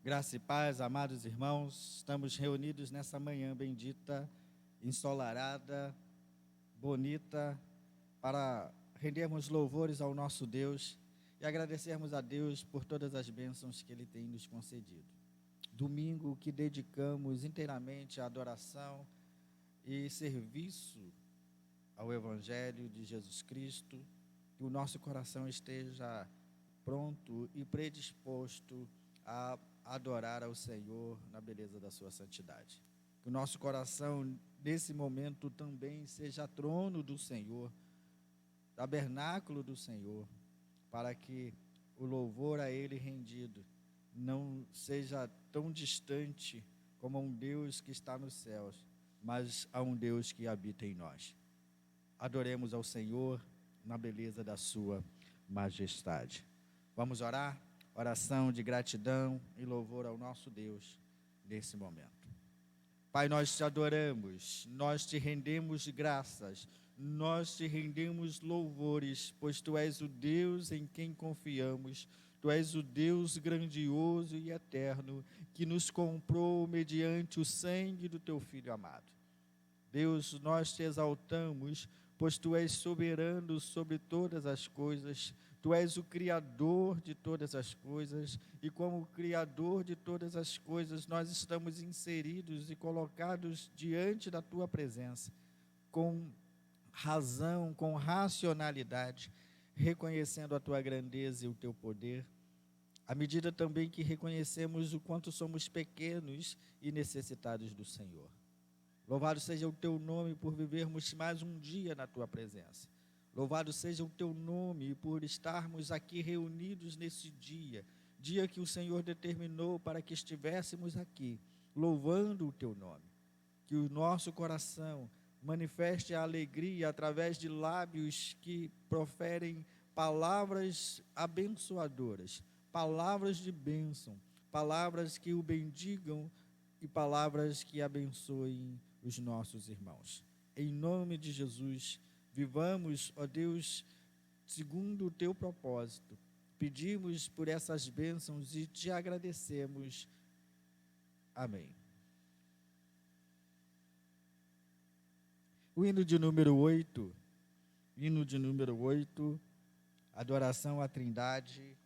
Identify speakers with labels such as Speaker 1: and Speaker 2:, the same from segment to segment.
Speaker 1: Graça e paz, amados irmãos, estamos reunidos nessa manhã bendita, ensolarada, bonita, para rendermos louvores ao nosso Deus e agradecermos a Deus por todas as bênçãos que Ele tem nos concedido. Domingo que dedicamos inteiramente à adoração e serviço ao Evangelho de Jesus Cristo, que o nosso coração esteja pronto e predisposto a adorar ao Senhor na beleza da sua santidade. Que o nosso coração, nesse momento, também seja trono do Senhor, tabernáculo do Senhor, para que o louvor a Ele rendido não seja tão distante como a um Deus que está nos céus, mas a um Deus que habita em nós. Adoremos ao Senhor na beleza da sua majestade. Vamos orar? Oração de gratidão e louvor ao nosso Deus nesse momento. Pai, nós te adoramos, nós te rendemos graças, nós te rendemos louvores, pois Tu és o Deus em quem confiamos, Tu és o Deus grandioso e eterno, que nos comprou mediante o sangue do Teu Filho amado. Deus, nós te exaltamos, pois Tu és soberano sobre todas as coisas, Tu és o Criador de todas as coisas, e como Criador de todas as coisas, nós estamos inseridos e colocados diante da Tua presença, com razão, com racionalidade, reconhecendo a Tua grandeza e o Teu poder, à medida também que reconhecemos o quanto somos pequenos e necessitados do Senhor. Louvado seja o Teu nome por vivermos mais um dia na Tua presença. Louvado seja o Teu nome por estarmos aqui reunidos nesse dia, dia que o Senhor determinou para que estivéssemos aqui, louvando o Teu nome. Que o nosso coração manifeste a alegria através de lábios que proferem palavras abençoadoras, palavras de bênção, palavras que o bendigam e palavras que abençoem os nossos irmãos. Em nome de Jesus, vivamos, ó Deus, segundo o Teu propósito. Pedimos por essas bênçãos e Te agradecemos. Amém. O hino de número 8, adoração à Trindade.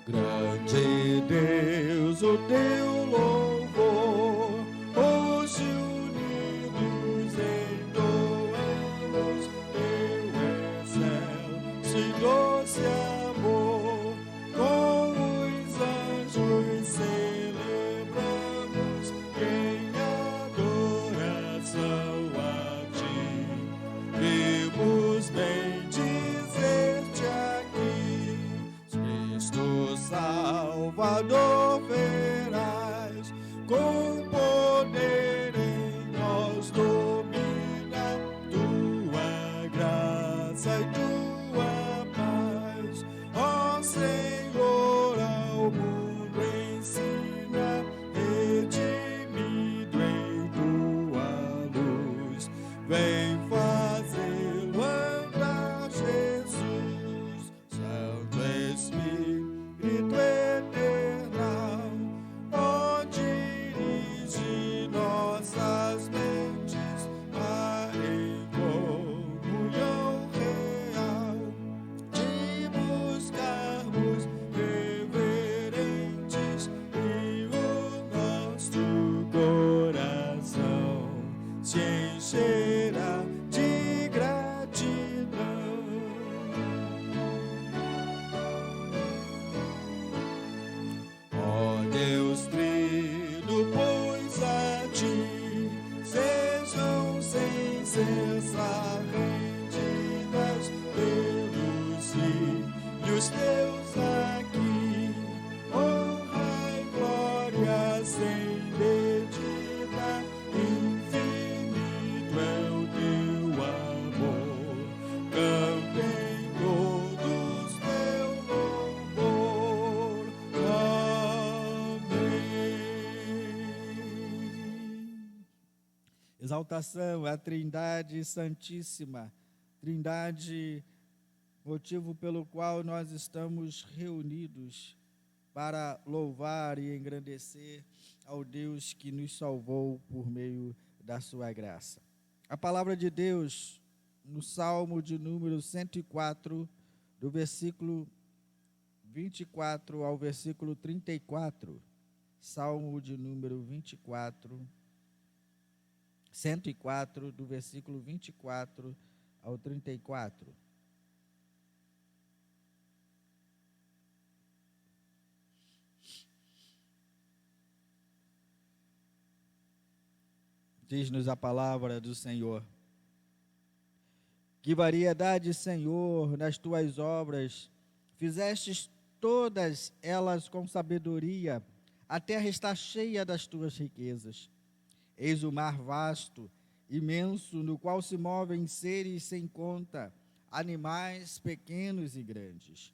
Speaker 2: Grande Deus, o Teu louvor, hoje unidos entoamos Teu excelso e doce amor. Com os anjos celebramos em adoração a Ti. Vimos bem dizer-te aqui, Cristo Salvador verás, com poder em nós domina Tua graça e Tua paz. Ó Senhor, ao mundo ensina, redimido em Tua luz, vem fazê-lo andar, Jesus, Santo Espírito eternal, ó, dirige nossas mentes a em comunhão real, de buscarmos reverentes e o nosso coração se encherá de gratidão. Ó Deus Trino, pois a Ti sejam sem cessar rendidas pelos filhos Teus aqui, honra e glória sem medida, infinito é o Teu
Speaker 1: exaltação à Trindade Santíssima, Trindade, motivo pelo qual nós estamos reunidos para louvar e engrandecer ao Deus que nos salvou por meio da sua graça. A palavra de Deus, no Salmo de número 104, do versículo 24 ao versículo 34, Salmo de número 104, do versículo 24 ao 34. Diz-nos a palavra do Senhor: que variedade, Senhor, nas tuas obras, fizestes todas elas com sabedoria, a terra está cheia das tuas riquezas. Eis o mar vasto, imenso, no qual se movem seres sem conta, animais pequenos e grandes.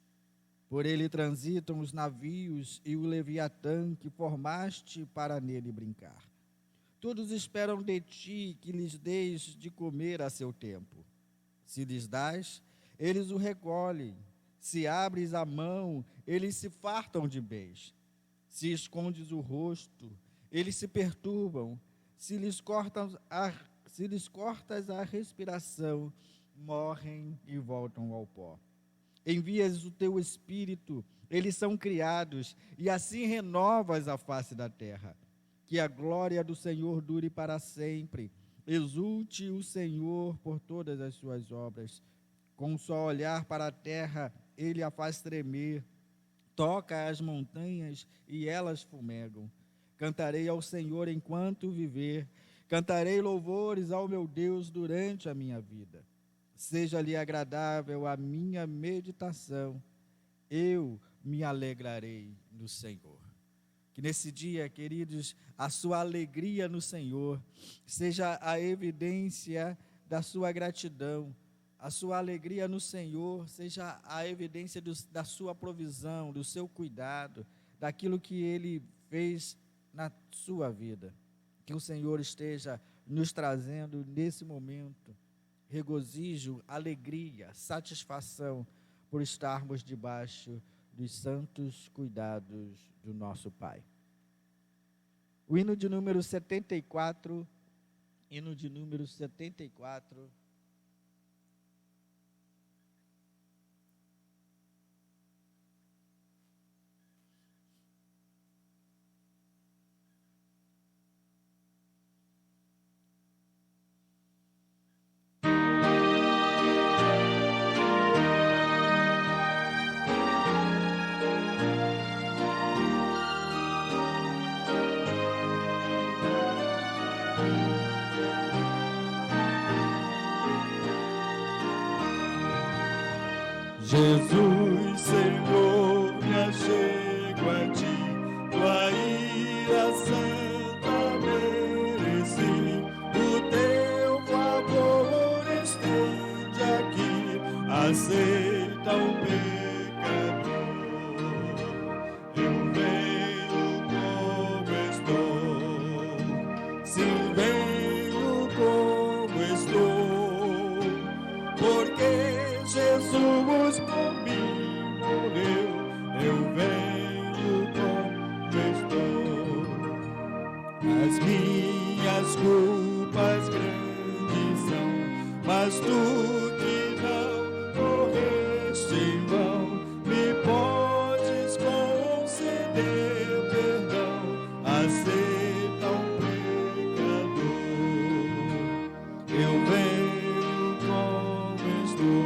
Speaker 1: Por ele transitam os navios e o Leviatã que formaste para nele brincar. Todos esperam de ti que lhes deis de comer a seu tempo. Se lhes dás, eles o recolhem. Se abres a mão, eles se fartam de bens. Se escondes o rosto, eles se perturbam. Se lhes cortas a respiração, morrem e voltam ao pó. Envias o teu espírito, eles são criados, e assim renovas a face da terra. Que a glória do Senhor dure para sempre. Exulte o Senhor por todas as suas obras. Com só olhar para a terra, ele a faz tremer. Toca as montanhas e elas fumegam. Cantarei ao Senhor enquanto viver. Cantarei louvores ao meu Deus durante a minha vida. Seja-lhe agradável a minha meditação. Eu me alegrarei no Senhor. Que nesse dia, queridos, a sua alegria no Senhor seja a evidência da sua gratidão. A sua alegria no Senhor seja a evidência da sua provisão, do seu cuidado, daquilo que Ele fez na sua vida. Que o Senhor esteja nos trazendo nesse momento regozijo, alegria, satisfação por estarmos debaixo dos santos cuidados do nosso Pai. O hino de número 74,
Speaker 2: Jesus, Senhor, me achego a ti, tua ira santa mereci, o teu favor estende aqui, aceita o pecador. Eu venho como estou, sim, venho como estou, porque Jesus por mim morreu, eu venho como estou. As minhas culpas grandes são, mas tu que não morreste em vão, me podes conceder perdão, aceita o pecador. Eu venho como estou.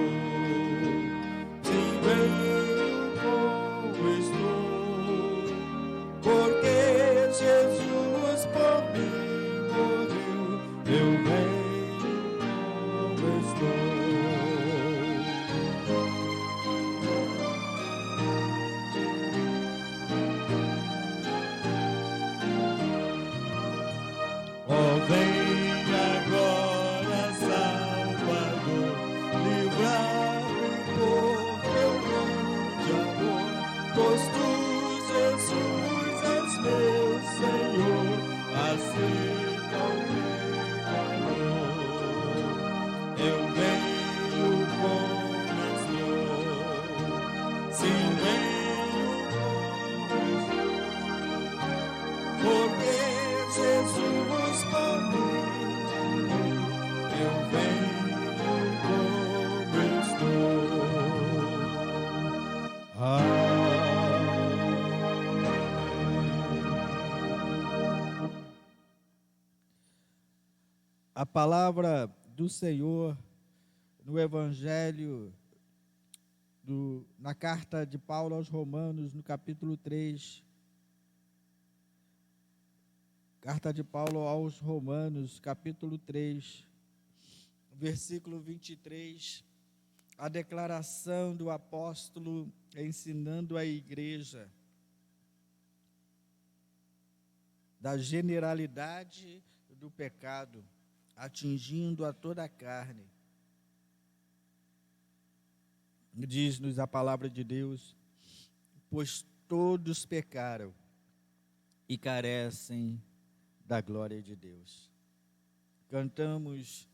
Speaker 2: Senhor, aceita o pecador.
Speaker 1: A palavra do Senhor no Evangelho, na carta de Paulo aos Romanos, no capítulo 3. Carta de Paulo aos Romanos, capítulo 3, versículo 23. A declaração do apóstolo ensinando a igreja da generalidade do pecado, atingindo a toda a carne. Diz-nos a palavra de Deus: pois todos pecaram e carecem da glória de Deus. Cantamos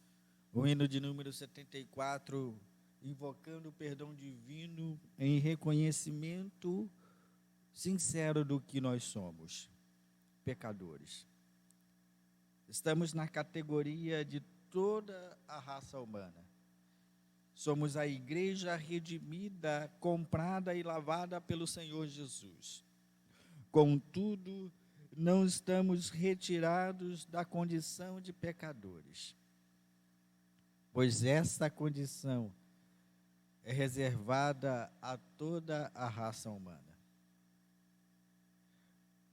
Speaker 1: o hino de número 74, invocando o perdão divino em reconhecimento sincero do que nós somos, pecadores. Estamos na categoria de toda a raça humana. Somos a igreja redimida, comprada e lavada pelo Senhor Jesus. Contudo, não estamos retirados da condição de pecadores, pois essa condição é reservada a toda a raça humana.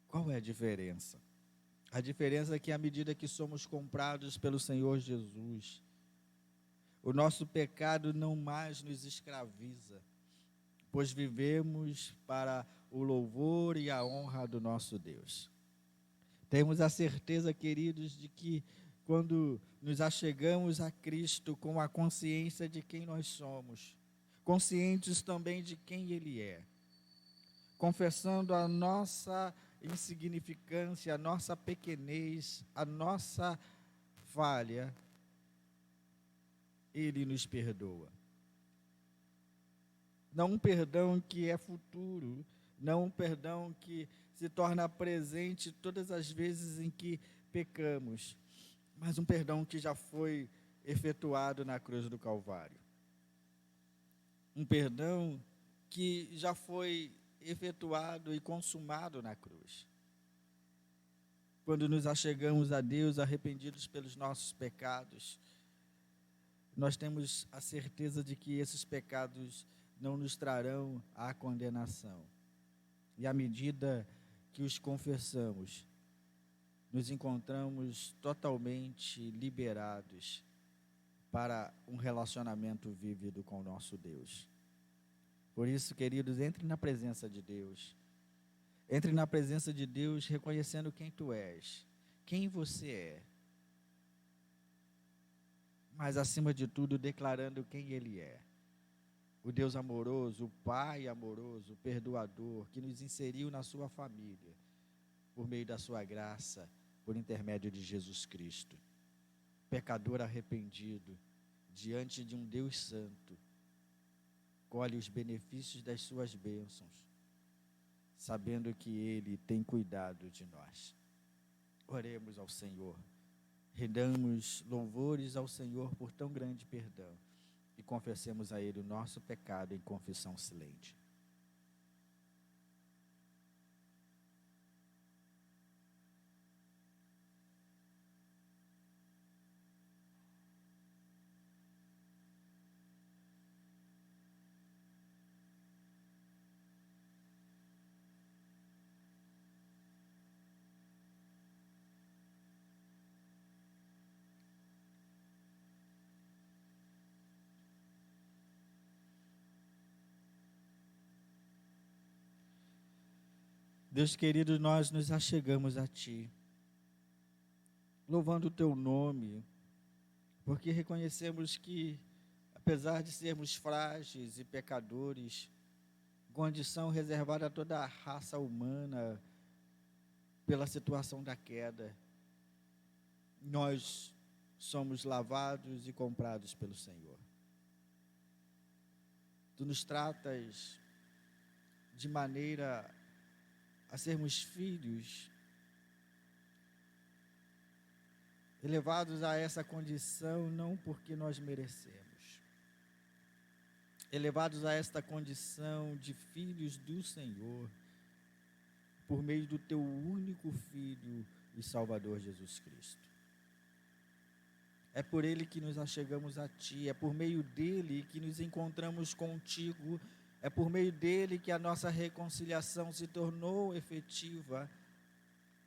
Speaker 1: Qual é a diferença? A diferença é que, à medida que somos comprados pelo Senhor Jesus, o nosso pecado não mais nos escraviza, pois vivemos para o louvor e a honra do nosso Deus. Temos a certeza, queridos, de que quando nos achegamos a Cristo com a consciência de quem nós somos, conscientes também de quem Ele é, confessando a nossa insignificância, a nossa pequenez, a nossa falha, Ele nos perdoa. Não um perdão que é futuro, não um perdão que se torna presente todas as vezes em que pecamos, mas um perdão que já foi efetuado na cruz do Calvário. Um perdão que já foi efetuado e consumado na cruz. Quando nos achegamos a Deus arrependidos pelos nossos pecados, nós temos a certeza de que esses pecados não nos trarão à condenação. E à medida que os confessamos, nos encontramos totalmente liberados para um relacionamento vívido com o nosso Deus. Por isso, queridos, entre na presença de Deus. Entre na presença de Deus reconhecendo quem tu és, quem você é. Mas, acima de tudo, declarando quem Ele é. O Deus amoroso, o Pai amoroso, o perdoador, que nos inseriu na sua família, por meio da sua graça, por intermédio de Jesus Cristo. Pecador arrependido, diante de um Deus santo, colhe os benefícios das suas bênçãos, sabendo que Ele tem cuidado de nós. Oremos ao Senhor, rendamos louvores ao Senhor por tão grande perdão e confessemos a Ele o nosso pecado em confissão silente. Deus querido, nós nos achegamos a Ti, louvando o Teu nome, porque reconhecemos que, apesar de sermos frágeis e pecadores, condição reservada a toda a raça humana pela situação da queda, nós somos lavados e comprados pelo Senhor. Tu nos tratas de maneira a sermos filhos, elevados a essa condição não porque nós merecemos, elevados a esta condição de filhos do Senhor, por meio do Teu único Filho e Salvador Jesus Cristo. É por ele que nos achegamos a Ti, é por meio dele que nos encontramos contigo, é por meio dele que a nossa reconciliação se tornou efetiva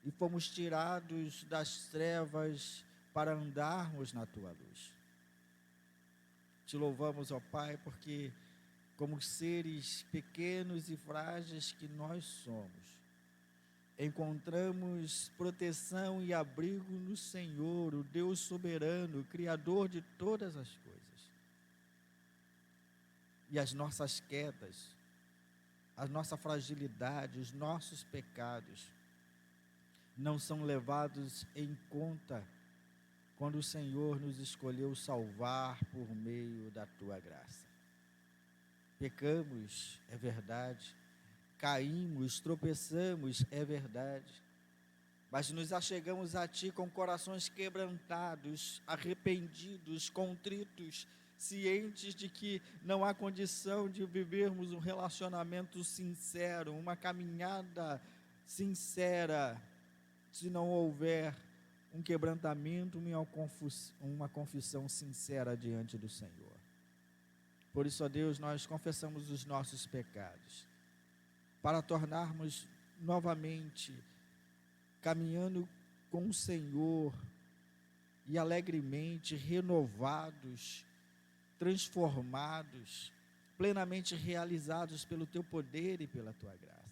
Speaker 1: e fomos tirados das trevas para andarmos na Tua luz. Te louvamos, ó Pai, porque como seres pequenos e frágeis que nós somos, encontramos proteção e abrigo no Senhor, o Deus soberano, Criador de todas as coisas. E as nossas quedas, a nossa fragilidade, os nossos pecados, não são levados em conta quando o Senhor nos escolheu salvar por meio da Tua graça. Pecamos, é verdade. Caímos, tropeçamos, é verdade, mas nos achegamos a Ti com corações quebrantados, arrependidos, contritos, cientes de que não há condição de vivermos um relacionamento sincero, uma caminhada sincera, se não houver um quebrantamento e uma confissão sincera diante do Senhor. Por isso, ó Deus, nós confessamos os nossos pecados, para tornarmos novamente caminhando com o Senhor e alegremente renovados, transformados, plenamente realizados pelo Teu poder e pela Tua graça.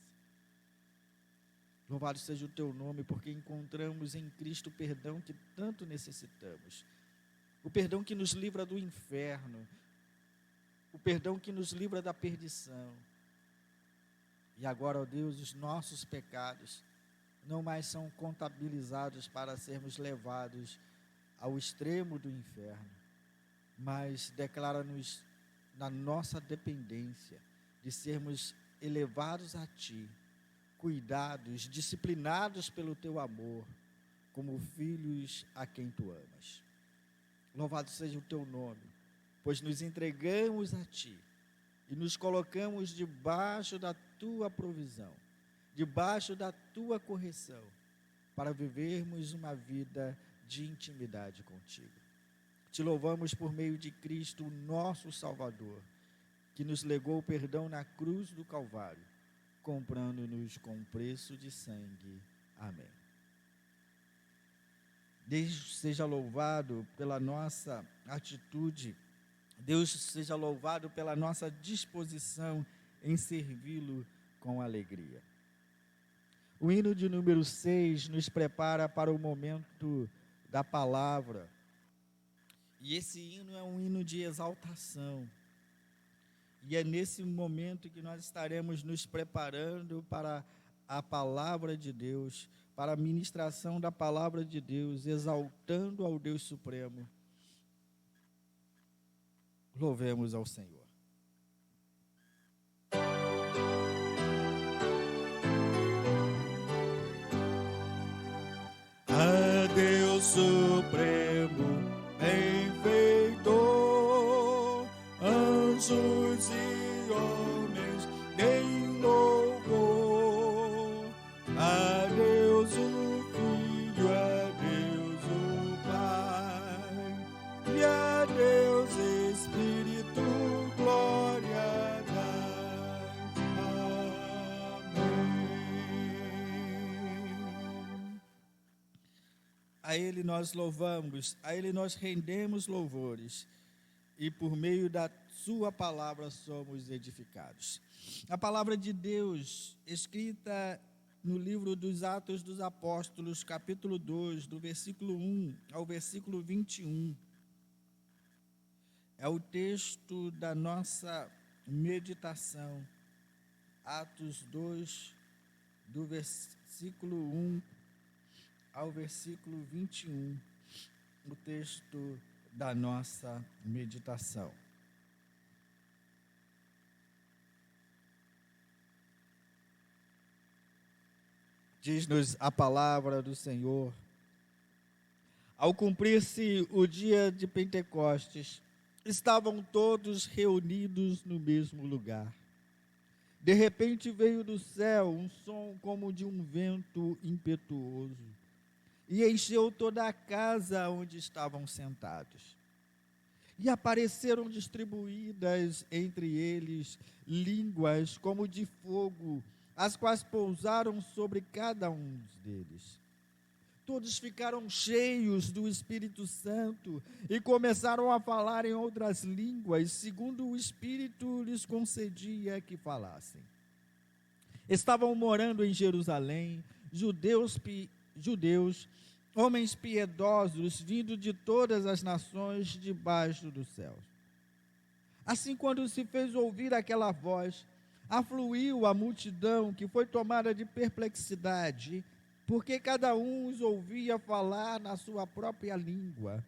Speaker 1: Louvado seja o Teu nome, porque encontramos em Cristo o perdão que tanto necessitamos, o perdão que nos livra do inferno, o perdão que nos livra da perdição. E agora, ó Deus, os nossos pecados não mais são contabilizados para sermos levados ao extremo do inferno, mas declara-nos na nossa dependência de sermos elevados a Ti, cuidados, disciplinados pelo Teu amor, como filhos a quem Tu amas. Louvado seja o Teu nome, pois nos entregamos a Ti e nos colocamos debaixo da Tua provisão, debaixo da Tua correção, para vivermos uma vida de intimidade contigo. Te louvamos por meio de Cristo, nosso Salvador, que nos legou o perdão na cruz do Calvário, comprando-nos com preço de sangue. Amém. Deus seja louvado pela nossa atitude, Deus seja louvado pela nossa disposição em servi-lo com alegria. O hino de número 6 nos prepara para o momento da palavra. E esse hino é um hino de exaltação. E é nesse momento que nós estaremos nos preparando para a palavra de Deus, para a ministração da palavra de Deus, exaltando ao Deus Supremo. Louvemos ao Senhor.
Speaker 2: A Deus Supremo, benfeitor, anjos e homens deem louvor. A Deus o Filho, a Deus o Pai, e a Deus Espírito, glória dai. Amém.
Speaker 1: A Ele nós louvamos, a Ele nós rendemos louvores, e por meio da Sua palavra somos edificados. A palavra de Deus, escrita no livro dos Atos dos Apóstolos, capítulo 2, do versículo 1 ao versículo 21, é o texto da nossa meditação. Atos 2, do versículo 1 ao versículo 21, o texto da nossa meditação. Diz-nos a palavra do Senhor: ao cumprir-se o dia de Pentecostes, estavam todos reunidos no mesmo lugar. De repente veio do céu um som como de um vento impetuoso, e encheu toda a casa onde estavam sentados. E apareceram distribuídas entre eles línguas como de fogo, as quais pousaram sobre cada um deles. Todos ficaram cheios do Espírito Santo e começaram a falar em outras línguas, segundo o Espírito lhes concedia que falassem. Estavam morando em Jerusalém judeus, homens piedosos, vindo de todas as nações debaixo do céu. Assim, quando se fez ouvir aquela voz, afluiu a multidão, que foi tomada de perplexidade, porque cada um os ouvia falar na sua própria língua.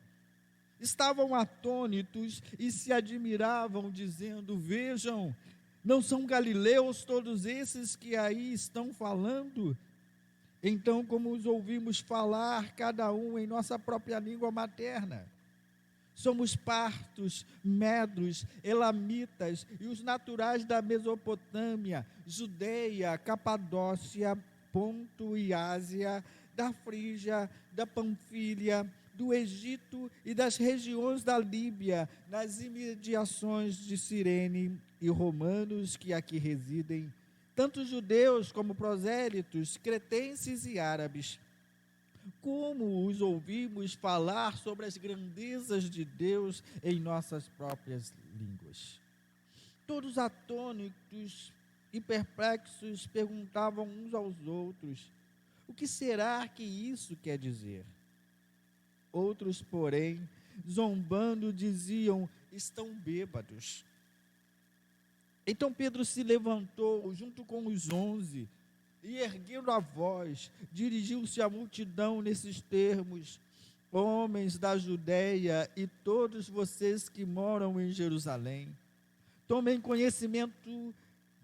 Speaker 1: Estavam atônitos e se admiravam, dizendo: vejam, não são galileus todos esses que aí estão falando? Então, como os ouvimos falar, cada um em nossa própria língua materna? Somos partos, medos, elamitas e os naturais da Mesopotâmia, Judeia, Capadócia, Ponto e Ásia, da Frígia, da Panfília, do Egito e das regiões da Líbia, nas imediações de Cirene, e romanos que aqui residem, tanto judeus como prosélitos, cretenses e árabes. Como os ouvimos falar sobre as grandezas de Deus em nossas próprias línguas. Todos atônitos e perplexos perguntavam uns aos outros: o que será que isso quer dizer? Outros, porém, zombando, diziam: estão bêbados. Então Pedro se levantou junto com os 11 e, erguendo a voz, dirigiu-se à multidão nesses termos: homens da Judeia e todos vocês que moram em Jerusalém, tomem conhecimento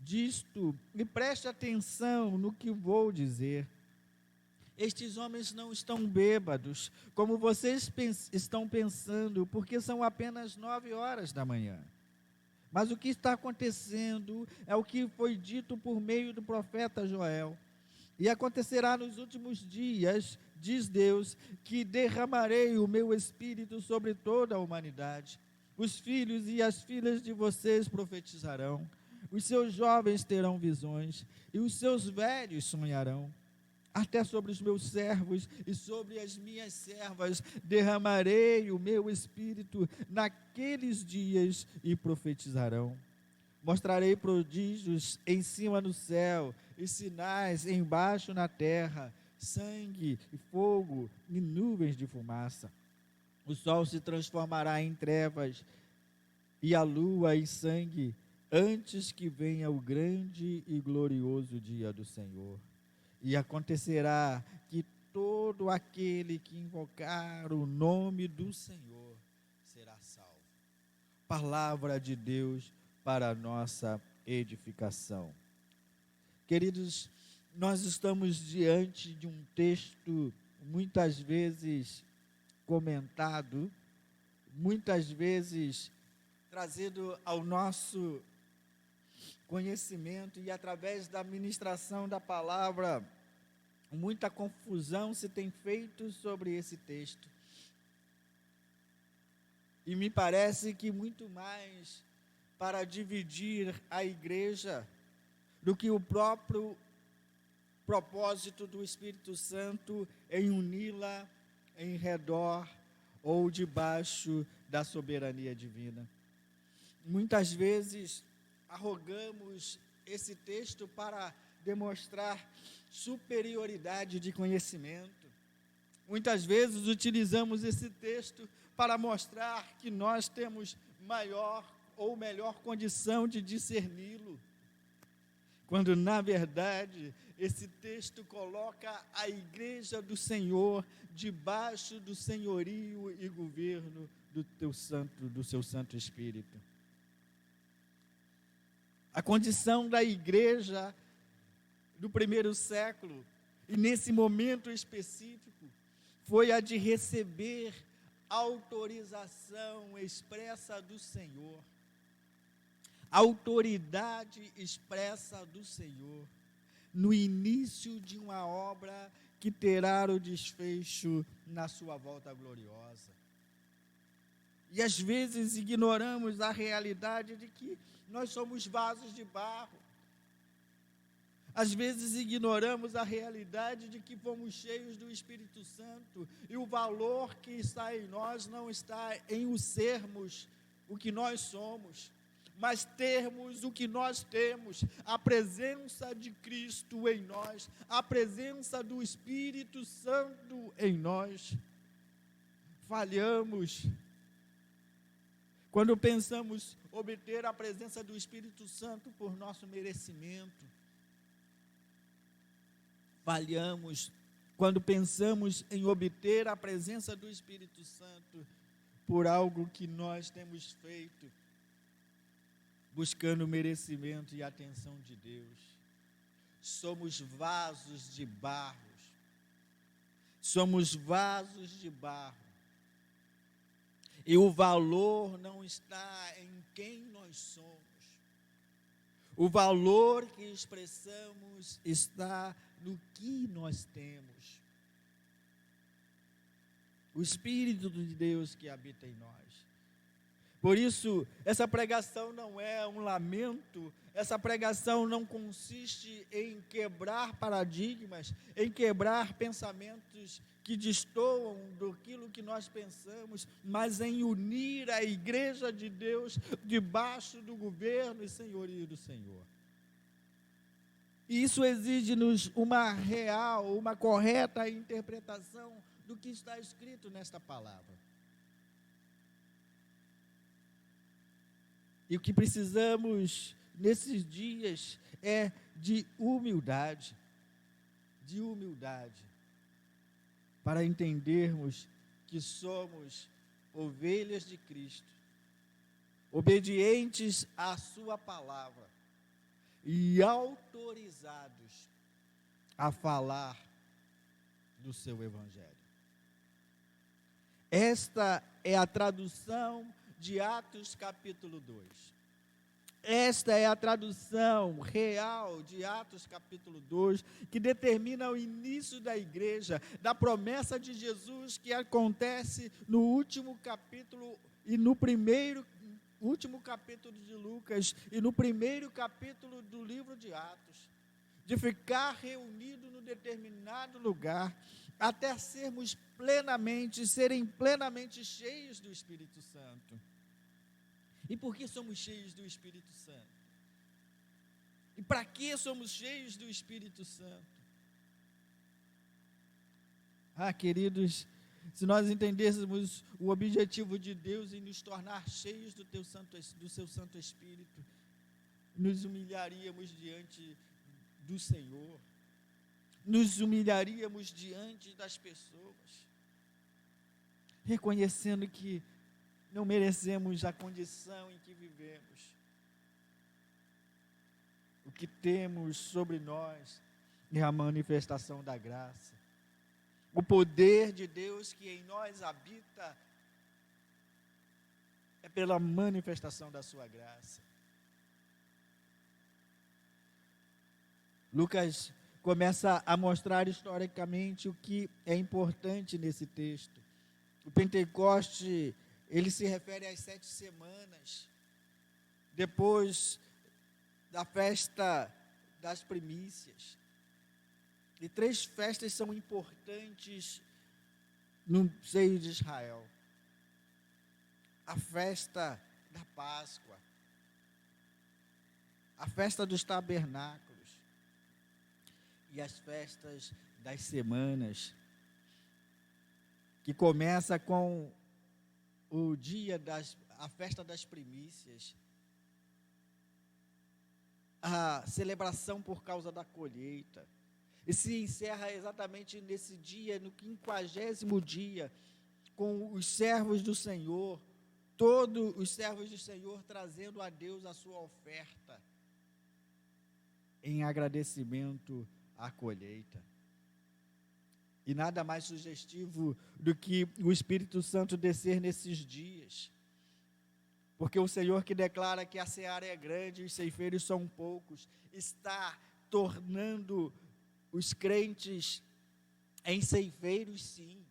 Speaker 1: disto e preste atenção no que vou dizer. Estes homens não estão bêbados, como vocês estão pensando, porque são apenas 9 horas da manhã. Mas o que está acontecendo é o que foi dito por meio do profeta Joel. E acontecerá nos últimos dias, diz Deus, que derramarei o meu espírito sobre toda a humanidade. Os filhos e as filhas de vocês profetizarão, os seus jovens terão visões, e os seus velhos sonharão. Até sobre os meus servos e sobre as minhas servas derramarei o meu espírito naqueles dias e profetizarão. Mostrarei prodígios em cima no céu e sinais embaixo na terra, sangue e fogo e nuvens de fumaça. O sol se transformará em trevas e a lua em sangue, antes que venha o grande e glorioso dia do Senhor. E acontecerá que todo aquele que invocar o nome do Senhor será salvo. Palavra de Deus para a nossa edificação. Queridos, nós estamos diante de um texto muitas vezes comentado, muitas vezes trazido ao nosso conhecimento, e através da ministração da palavra, muita confusão se tem feito sobre esse texto. E me parece que muito mais para dividir a igreja do que o próprio propósito do Espírito Santo em uni-la em redor ou debaixo da soberania divina. Muitas vezes arrogamos esse texto para demonstrar superioridade de conhecimento. Muitas vezes utilizamos esse texto para mostrar que nós temos maior ou melhor condição de discerni-lo, quando na verdade esse texto coloca a igreja do Senhor debaixo do senhorio e governo do seu Santo Espírito. A condição da igreja do primeiro século, e nesse momento específico, foi a de receber autorização expressa do Senhor, autoridade expressa do Senhor, no início de uma obra que terá o desfecho na sua volta gloriosa. E às vezes ignoramos a realidade de que nós somos vasos de barro. Às vezes ignoramos a realidade de que fomos cheios do Espírito Santo e o valor que está em nós não está em o sermos o que nós somos, mas termos o que nós temos, a presença de Cristo em nós, a presença do Espírito Santo em nós. Falhamos quando pensamos obter a presença do Espírito Santo por nosso merecimento. Falhamos quando pensamos em obter a presença do Espírito Santo por algo que nós temos feito, buscando o merecimento e a atenção de Deus. Somos vasos de barro. Somos vasos de barro. E o valor não está em quem nós somos. O valor que expressamos está no que nós temos. O Espírito de Deus que habita em nós. Por isso, essa pregação não é um lamento, essa pregação não consiste em quebrar paradigmas, em quebrar pensamentos que destoam daquilo que nós pensamos, mas em unir a igreja de Deus debaixo do governo e senhorio do Senhor. E isso exige-nos uma real, uma correta interpretação do que está escrito nesta palavra. E o que precisamos nesses dias é de humildade, para entendermos que somos ovelhas de Cristo, obedientes à sua palavra e autorizados a falar do seu evangelho. Esta é a tradução de Atos capítulo 2. Esta é a tradução real de Atos capítulo 2, que determina o início da igreja, da promessa de Jesus que acontece no último capítulo e no último capítulo de Lucas e no primeiro capítulo do livro de Atos, de ficar reunido num determinado lugar, até serem plenamente cheios do Espírito Santo. E por que somos cheios do Espírito Santo? E para que somos cheios do Espírito Santo? Queridos, se nós entendêssemos o objetivo de Deus em nos tornar cheios do seu Santo Espírito, nos humilharíamos diante do Senhor, nos humilharíamos diante das pessoas, reconhecendo que não merecemos a condição em que vivemos. O que temos sobre nós é a manifestação da graça. O poder de Deus que em nós habita é pela manifestação da sua graça. Lucas começa a mostrar historicamente o que é importante nesse texto. O Pentecoste, ele se refere às 7 semanas, depois da festa das primícias. E 3 festas são importantes no seio de Israel. A festa da Páscoa, a festa dos tabernáculos e as festas das semanas, que começa com a festa das primícias, a celebração por causa da colheita, e se encerra exatamente nesse dia, no 50º dia, com os servos do Senhor, todos os servos do Senhor trazendo a Deus a sua oferta, em agradecimento à colheita. E nada mais sugestivo do que o Espírito Santo descer nesses dias. Porque o Senhor, que declara que a seara é grande e os ceifeiros são poucos, está tornando os crentes em ceifeiros, sim,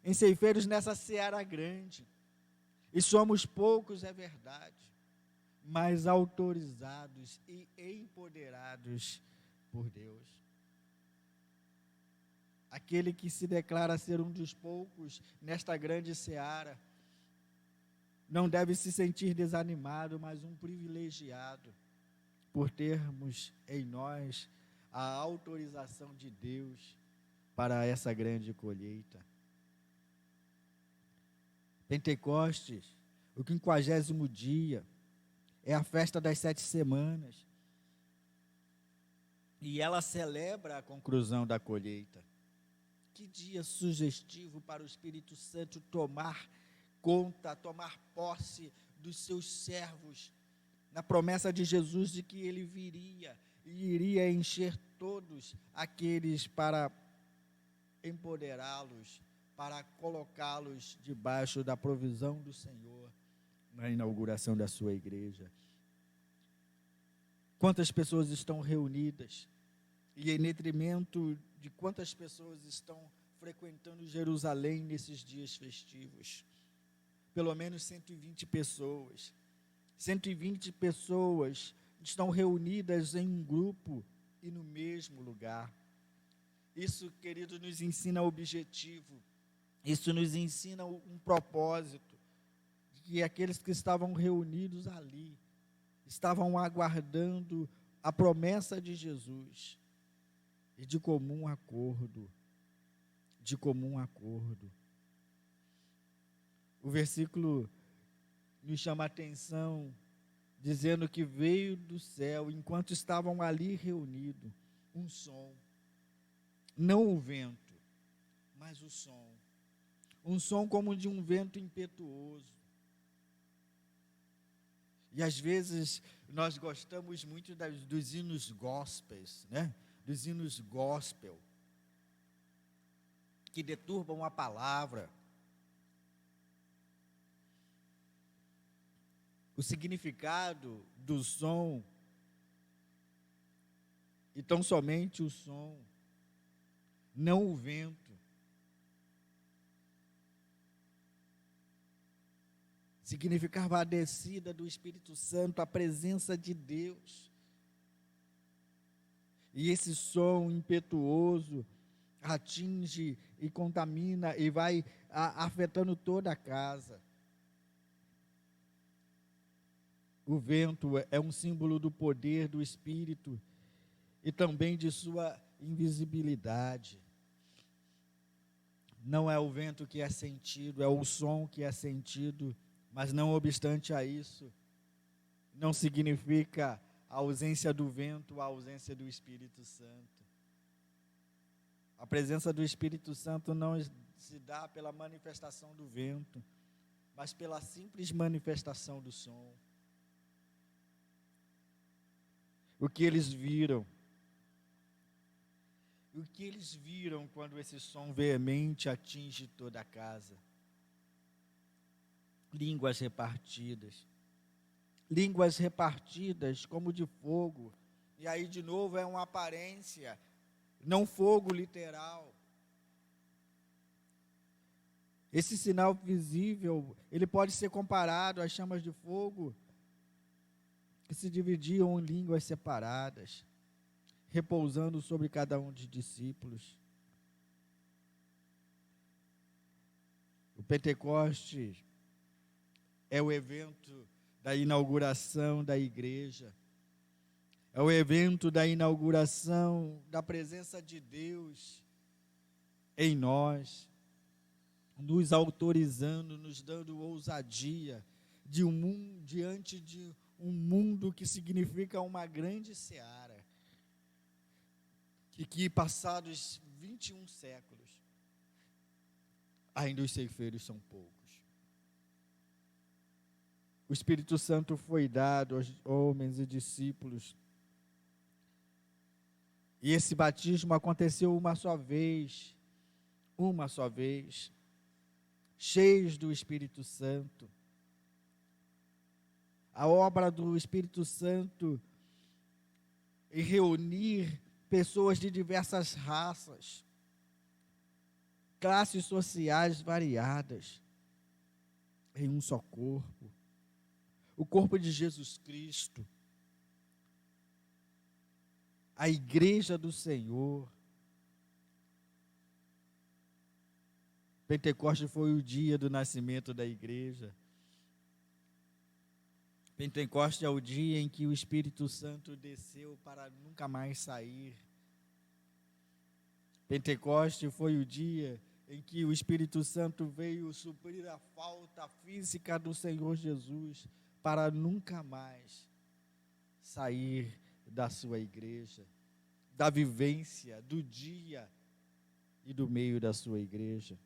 Speaker 1: em ceifeiros nessa seara grande, e somos poucos, é verdade, mas autorizados e empoderados por Deus. Aquele que se declara ser um dos poucos nesta grande seara, não deve se sentir desanimado, mas um privilegiado, por termos em nós a autorização de Deus para essa grande colheita. Pentecostes, o 50º dia, é a festa das 7 semanas, e ela celebra a conclusão da colheita. Que dia sugestivo para o Espírito Santo tomar conta, tomar posse dos seus servos, na promessa de Jesus de que ele viria e iria encher todos aqueles para empoderá-los, para colocá-los debaixo da provisão do Senhor na inauguração da sua igreja. Quantas pessoas estão reunidas e em detrimento de quantas pessoas estão frequentando Jerusalém nesses dias festivos? Pelo menos 120 pessoas. 120 pessoas estão reunidas em um grupo e no mesmo lugar. Isso, querido, nos ensina objetivo. Isso nos ensina um propósito. Que aqueles que estavam reunidos ali estavam aguardando a promessa de Jesus. E de comum acordo. O versículo nos chama a atenção, dizendo que veio do céu, enquanto estavam ali reunidos, um som. Não o vento, mas o som. Um som como de um vento impetuoso. E às vezes nós gostamos muito dos hinos gospels, né? Dos hinos gospel, que deturbam a palavra. O significado do som, e tão somente o som, não o vento. Significava a descida do Espírito Santo, a presença de Deus. E esse som impetuoso atinge e contamina e vai afetando toda a casa. O vento é um símbolo do poder do Espírito e também de sua invisibilidade. Não é o vento que é sentido, é o som que é sentido, mas não obstante a isso, não significa a ausência do vento, a ausência do Espírito Santo. A presença do Espírito Santo não se dá pela manifestação do vento, mas pela simples manifestação do som. O que eles viram quando esse som veemente atinge toda a casa? Línguas repartidas como de fogo, e aí de novo é uma aparência, não fogo literal. Esse sinal visível, ele pode ser comparado às chamas de fogo que se dividiam em línguas separadas, repousando sobre cada um dos discípulos. O Pentecostes é o evento da inauguração da igreja, é o evento da inauguração da presença de Deus em nós, nos autorizando, nos dando ousadia diante de um mundo que significa uma grande seara, e que passados 21 séculos, ainda os ceifeiros são poucos. O Espírito Santo foi dado aos homens e discípulos, e esse batismo aconteceu uma só vez, cheios do Espírito Santo. A obra do Espírito Santo em reunir pessoas de diversas raças, classes sociais variadas, em um só corpo, o corpo de Jesus Cristo, a igreja do Senhor. Pentecostes foi o dia do nascimento da igreja. Pentecostes é o dia em que o Espírito Santo desceu para nunca mais sair. Pentecostes foi o dia em que o Espírito Santo veio suprir a falta física do Senhor Jesus para nunca mais sair da sua igreja, da vivência, do dia e do meio da sua igreja.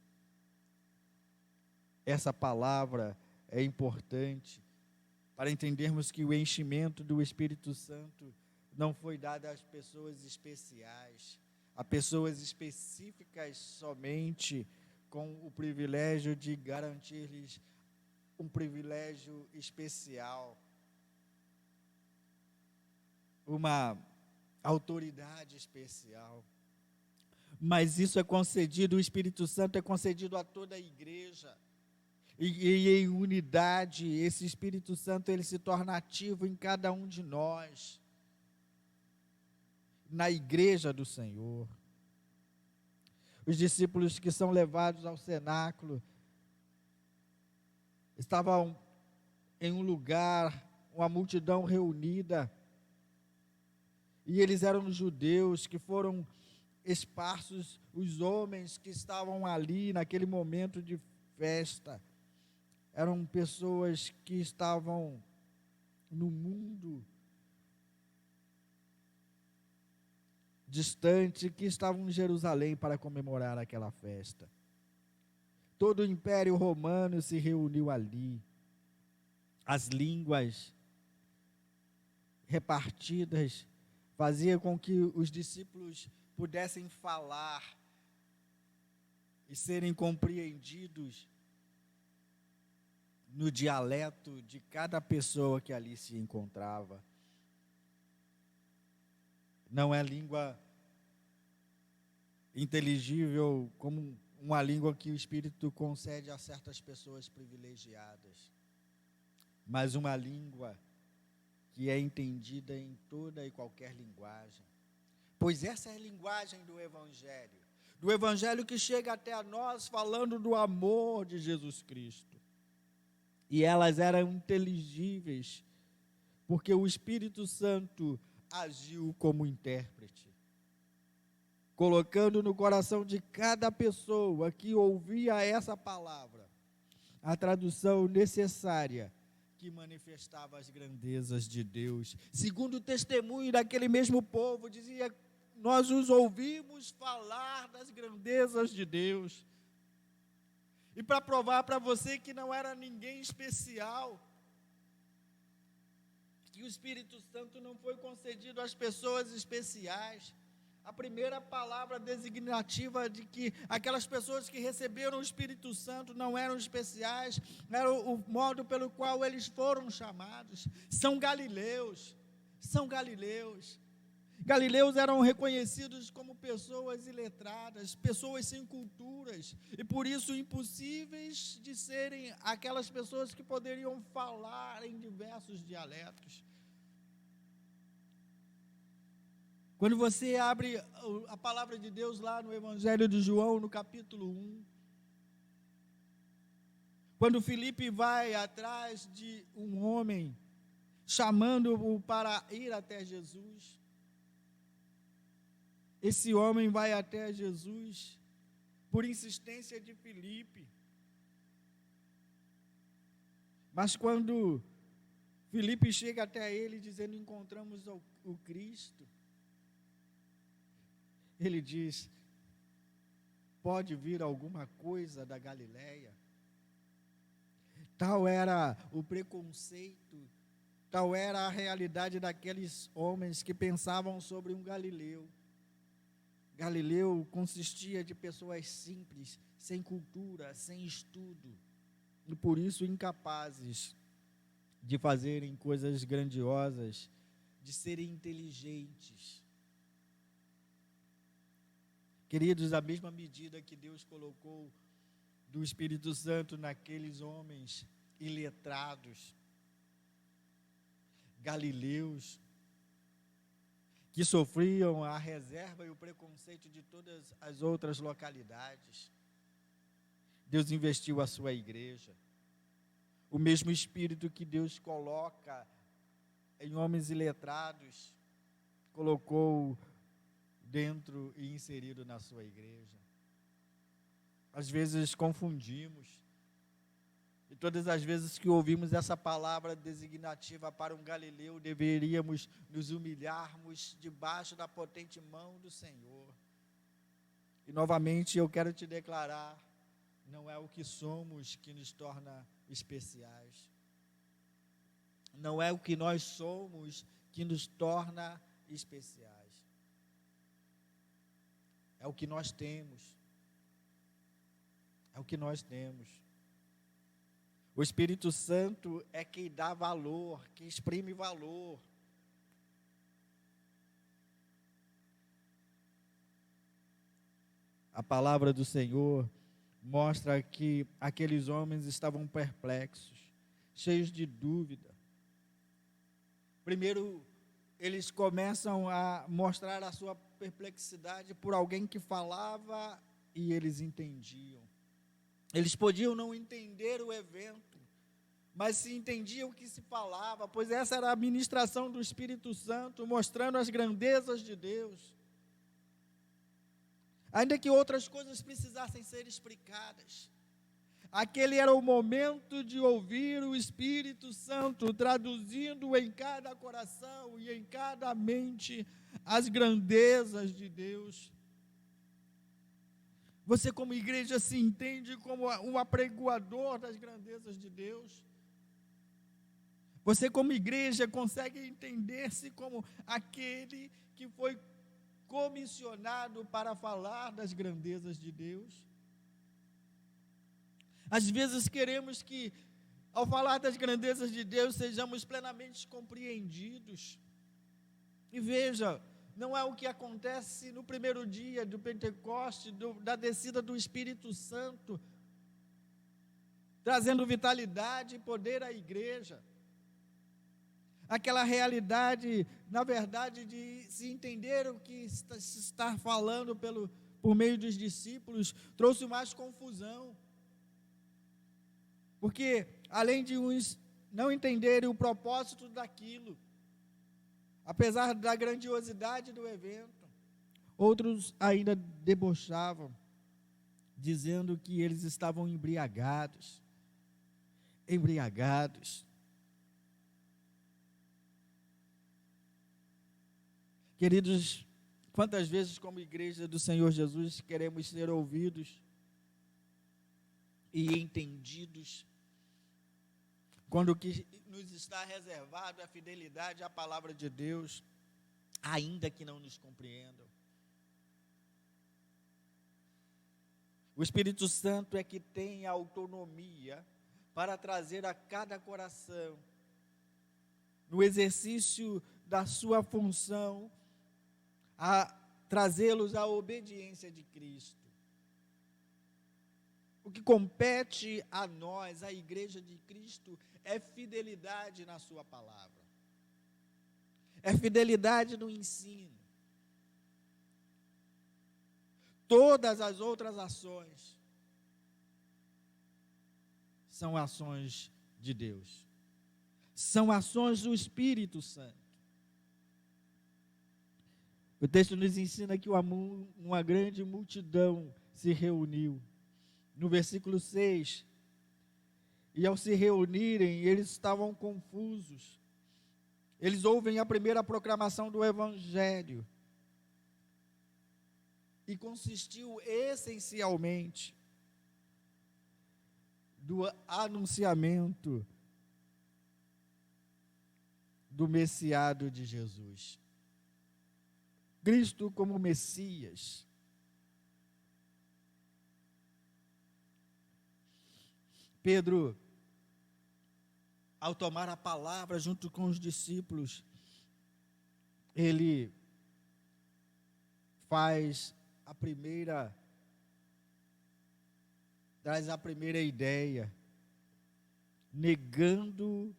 Speaker 1: Essa palavra é importante para entendermos que o enchimento do Espírito Santo não foi dado às pessoas especiais, a pessoas específicas somente, com o privilégio de garantir-lhes um privilégio especial, uma autoridade especial. Mas isso é concedido, o Espírito Santo é concedido a toda a igreja. E em unidade, esse Espírito Santo, ele se torna ativo em cada um de nós, na igreja do Senhor. Os discípulos que são levados ao cenáculo estavam em um lugar, uma multidão reunida, e eles eram judeus que foram esparsos, os homens que estavam ali naquele momento de festa. Eram pessoas que estavam no mundo distante, que estavam em Jerusalém para comemorar aquela festa. Todo o Império Romano se reuniu ali. As línguas repartidas faziam com que os discípulos pudessem falar e serem compreendidos no dialeto de cada pessoa que ali se encontrava. Não é língua inteligível como uma língua que o Espírito concede a certas pessoas privilegiadas, mas uma língua que é entendida em toda e qualquer linguagem. Pois essa é a linguagem do Evangelho que chega até a nós falando do amor de Jesus Cristo. E elas eram inteligíveis, porque o Espírito Santo agiu como intérprete, colocando no coração de cada pessoa que ouvia essa palavra a tradução necessária que manifestava as grandezas de Deus. Segundo o testemunho daquele mesmo povo, dizia: nós os ouvimos falar das grandezas de Deus. E para provar para você que não era ninguém especial, que o Espírito Santo não foi concedido às pessoas especiais, a primeira palavra designativa de que aquelas pessoas que receberam o Espírito Santo não eram especiais, era o modo pelo qual eles foram chamados. São galileus. Galileus eram reconhecidos como pessoas iletradas, pessoas sem culturas, e por isso impossíveis de serem aquelas pessoas que poderiam falar em diversos dialetos. Quando você abre a palavra de Deus lá no Evangelho de João, no capítulo 1, quando Filipe vai atrás de um homem, chamando-o para ir até Jesus, esse homem vai até Jesus por insistência de Filipe. Mas quando Filipe chega até ele dizendo: encontramos o Cristo, ele diz: pode vir alguma coisa da Galileia? Tal era o preconceito, tal era a realidade daqueles homens que pensavam sobre um galileu. Galileu consistia de pessoas simples, sem cultura, sem estudo, e por isso incapazes de fazerem coisas grandiosas, de serem inteligentes. Queridos, a mesma medida que Deus colocou do Espírito Santo naqueles homens iletrados, galileus, que sofriam a reserva e o preconceito de todas as outras localidades, Deus investiu a sua igreja. O mesmo Espírito que Deus coloca em homens iletrados, colocou dentro e inserido na sua igreja. Às vezes confundimos, e todas as vezes que ouvimos essa palavra designativa para um galileu, deveríamos nos humilharmos debaixo da potente mão do Senhor. E novamente eu quero te declarar, não é o que somos que nos torna especiais. Não é o que nós somos que nos torna especiais. É o que nós temos. É o que nós temos. O Espírito Santo é quem dá valor, que exprime valor. A palavra do Senhor mostra que aqueles homens estavam perplexos, cheios de dúvida. Primeiro, eles começam a mostrar a sua perplexidade por alguém que falava e eles entendiam. Eles podiam não entender o evento, mas se entendiam o que se falava, pois essa era a ministração do Espírito Santo, mostrando as grandezas de Deus. Ainda que outras coisas precisassem ser explicadas, aquele era o momento de ouvir o Espírito Santo traduzindo em cada coração e em cada mente as grandezas de Deus. Você, como igreja, se entende como um apregoador das grandezas de Deus? Você, como igreja, consegue entender-se como aquele que foi comissionado para falar das grandezas de Deus? Às vezes queremos que, ao falar das grandezas de Deus, sejamos plenamente compreendidos. E veja, não é o que acontece no primeiro dia do Pentecoste, da descida do Espírito Santo, trazendo vitalidade e poder à igreja. Aquela realidade, na verdade, de se entender o que se está falando por meio dos discípulos, trouxe mais confusão. Porque, além de uns não entenderem o propósito daquilo, apesar da grandiosidade do evento, outros ainda debochavam, dizendo que eles estavam embriagados. Queridos, quantas vezes como igreja do Senhor Jesus queremos ser ouvidos e entendidos, quando o que nos está reservado é a fidelidade à palavra de Deus, ainda que não nos compreendam. O Espírito Santo é que tem a autonomia para trazer a cada coração, no exercício da sua função, a trazê-los à obediência de Cristo. O que compete a nós, a igreja de Cristo, é fidelidade na sua palavra. É fidelidade no ensino. Todas as outras ações são ações de Deus. São ações do Espírito Santo. O texto nos ensina que uma grande multidão se reuniu. No versículo 6, e ao se reunirem, eles estavam confusos. Eles ouvem a primeira proclamação do Evangelho, e consistiu essencialmente do anunciamento do Messiado de Jesus. Cristo como Messias. Pedro, ao tomar a palavra junto com os discípulos, ele faz a primeira ideia, negando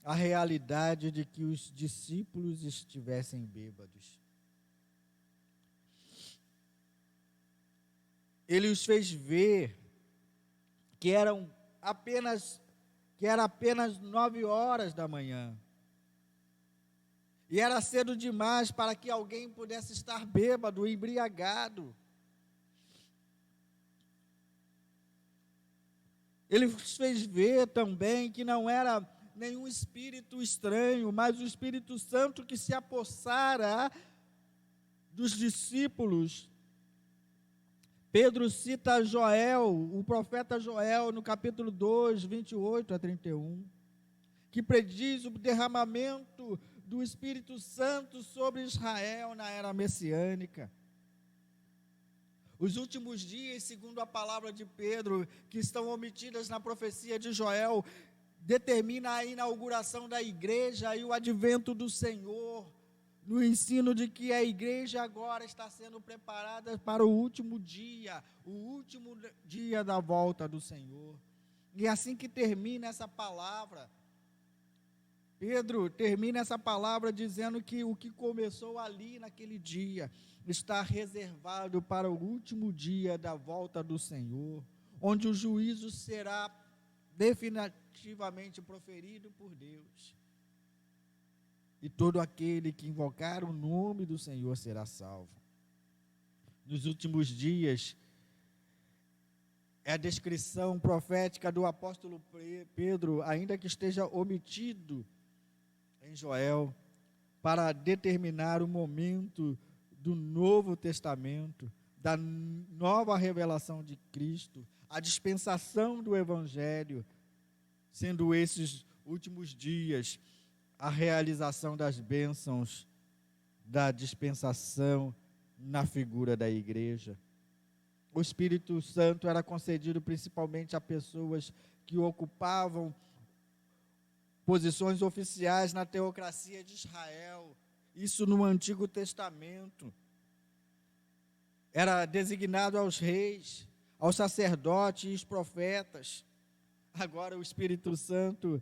Speaker 1: a realidade de que os discípulos estivessem bêbados. Ele os fez ver que era apenas 9 horas da manhã. E era cedo demais para que alguém pudesse estar bêbado, embriagado. Ele os fez ver também que não era nenhum espírito estranho, mas o Espírito Santo que se apossara dos discípulos. Pedro cita Joel, o profeta Joel, no capítulo 2, 28 a 31, que prediz o derramamento do Espírito Santo sobre Israel na era messiânica. Os últimos dias, segundo a palavra de Pedro, que estão omitidas na profecia de Joel, determina a inauguração da igreja e o advento do Senhor, no ensino de que a igreja agora está sendo preparada para o último dia da volta do Senhor. E assim que termina essa palavra, Pedro termina essa palavra dizendo que o que começou ali naquele dia está reservado para o último dia da volta do Senhor, onde o juízo será definitivamente proferido por Deus. E todo aquele que invocar o nome do Senhor será salvo. Nos últimos dias, é a descrição profética do apóstolo Pedro, ainda que esteja omitido em Joel, para determinar o momento do Novo Testamento, da nova revelação de Cristo, a dispensação do Evangelho, sendo esses últimos dias a realização das bênçãos da dispensação na figura da igreja. O Espírito Santo era concedido principalmente a pessoas que ocupavam posições oficiais na teocracia de Israel, isso no Antigo Testamento. Era designado aos reis, aos sacerdotes e aos profetas. Agora o Espírito Santo,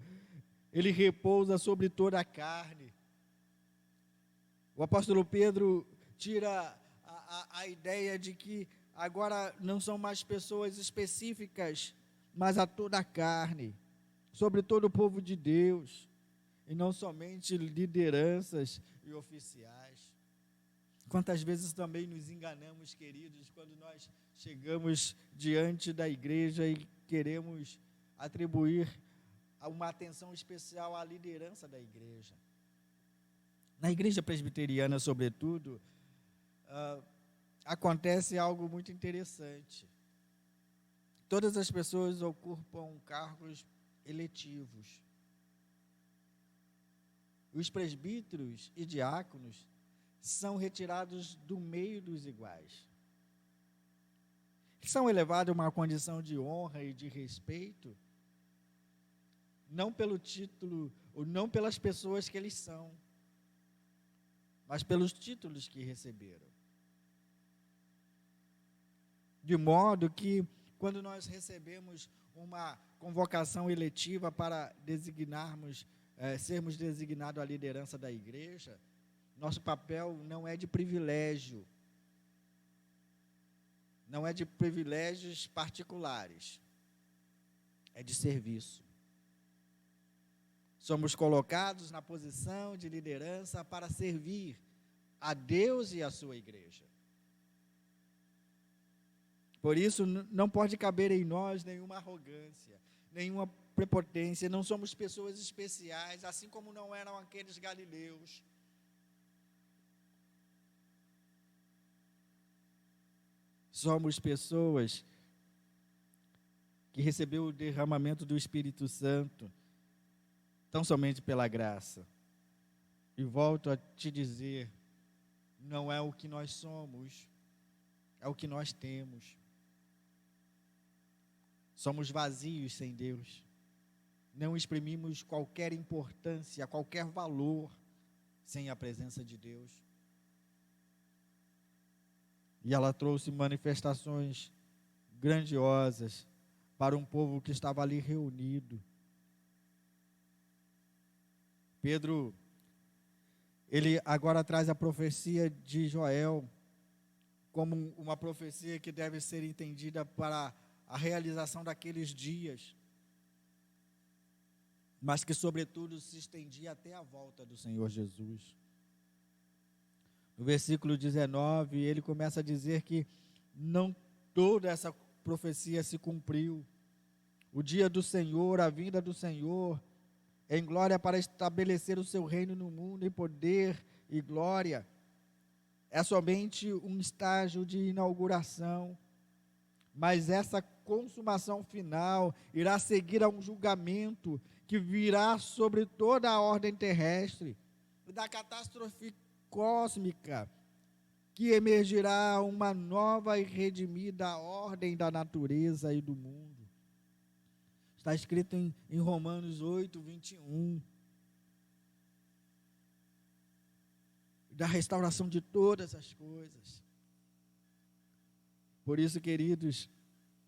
Speaker 1: ele repousa sobre toda a carne. O apóstolo Pedro tira a ideia de que agora não são mais pessoas específicas, mas a toda a carne, sobre todo o povo de Deus, e não somente lideranças e oficiais. Quantas vezes também nos enganamos, queridos, quando nós chegamos diante da igreja e queremos atribuir uma atenção especial à liderança da igreja. Na igreja presbiteriana, sobretudo, acontece algo muito interessante. Todas as pessoas ocupam cargos eletivos. Os presbíteros e diáconos são retirados do meio dos iguais. São elevados a uma condição de honra e de respeito, não pelo título, ou não pelas pessoas que eles são, mas pelos títulos que receberam. De modo que, quando nós recebemos uma convocação eletiva para sermos designados à liderança da igreja, nosso papel não é de privilégio, não é de privilégios particulares, é de serviço. Somos colocados na posição de liderança para servir a Deus e a sua igreja. Por isso, não pode caber em nós nenhuma arrogância, nenhuma prepotência. Não somos pessoas especiais, assim como não eram aqueles galileus. Somos pessoas que recebeu o derramamento do Espírito Santo, tão somente pela graça. E volto a te dizer, não é o que nós somos, é o que nós temos. Somos vazios sem Deus. Não exprimimos qualquer importância, qualquer valor sem a presença de Deus. E ela trouxe manifestações grandiosas para um povo que estava ali reunido. Pedro, ele agora traz a profecia de Joel como uma profecia que deve ser entendida para a realização daqueles dias, mas que sobretudo se estendia até a volta do Senhor Jesus. No versículo 19, ele começa a dizer que não toda essa profecia se cumpriu. O dia do Senhor, a vinda do Senhor, em glória para estabelecer o seu reino no mundo, em poder e glória, é somente um estágio de inauguração, mas essa consumação final irá seguir a um julgamento que virá sobre toda a ordem terrestre, da catástrofe cósmica, que emergirá uma nova e redimida ordem da natureza e do mundo. Está escrito em Romanos 8, 21. Da restauração de todas as coisas. Por isso, queridos,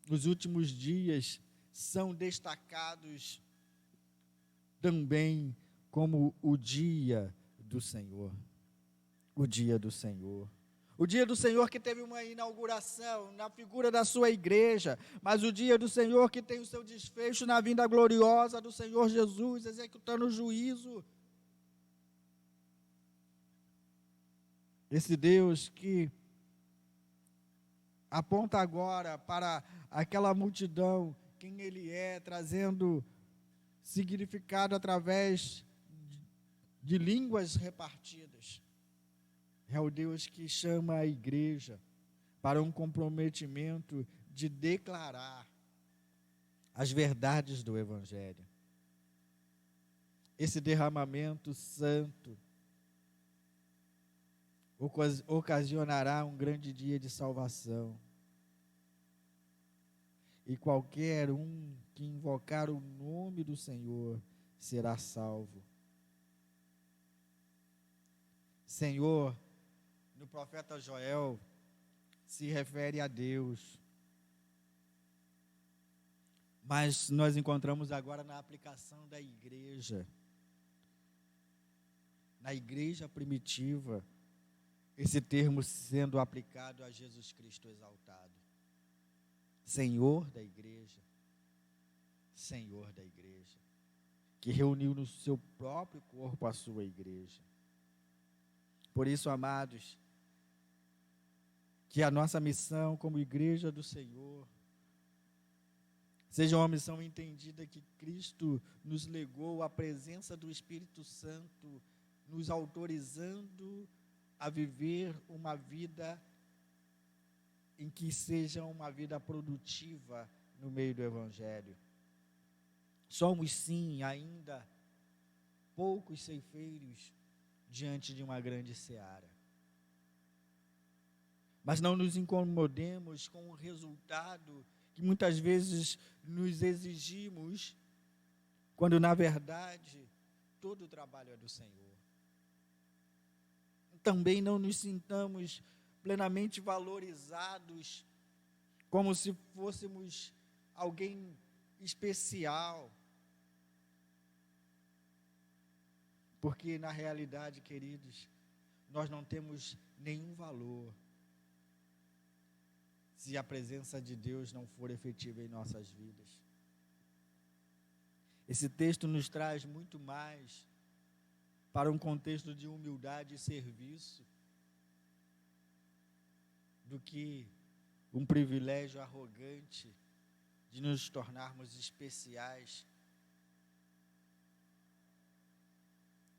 Speaker 1: os últimos dias são destacados também como o dia do Senhor. O dia do Senhor. O dia do Senhor que teve uma inauguração na figura da sua igreja, mas o dia do Senhor que tem o seu desfecho na vinda gloriosa do Senhor Jesus, executando o juízo. Esse Deus que aponta agora para aquela multidão, quem Ele é, trazendo significado através de línguas repartidas. É o Deus que chama a igreja para um comprometimento de declarar as verdades do Evangelho. Esse derramamento santo ocasionará um grande dia de salvação. E qualquer um que invocar o nome do Senhor será salvo. Senhor, no profeta Joel, se refere a Deus. Mas nós encontramos agora na aplicação da igreja. Na igreja primitiva, esse termo sendo aplicado a Jesus Cristo exaltado. Senhor da igreja. Senhor da igreja. Que reuniu no seu próprio corpo a sua igreja. Por isso, amados, que a nossa missão como igreja do Senhor seja uma missão entendida que Cristo nos legou a presença do Espírito Santo, nos autorizando a viver uma vida em que seja uma vida produtiva no meio do Evangelho. Somos sim ainda poucos ceifeiros diante de uma grande seara. Mas não nos incomodemos com o resultado que muitas vezes nos exigimos, quando na verdade todo o trabalho é do Senhor. Também não nos sintamos plenamente valorizados, como se fôssemos alguém especial. Porque na realidade, queridos, nós não temos nenhum valor se a presença de Deus não for efetiva em nossas vidas. Esse texto nos traz muito mais para um contexto de humildade e serviço do que um privilégio arrogante de nos tornarmos especiais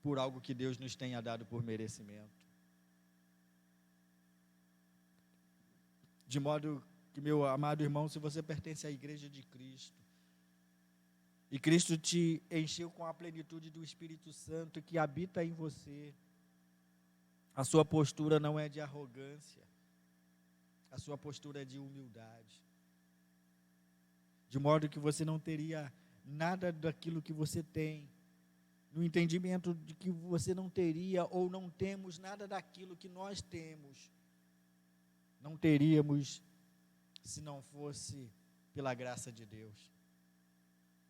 Speaker 1: por algo que Deus nos tenha dado por merecimento. De modo que, meu amado irmão, se você pertence à igreja de Cristo, e Cristo te encheu com a plenitude do Espírito Santo que habita em você, a sua postura não é de arrogância, a sua postura é de humildade. De modo que você não teria nada daquilo que você tem, no entendimento de que você não teria ou não temos nada daquilo que nós temos, não teríamos se não fosse pela graça de Deus.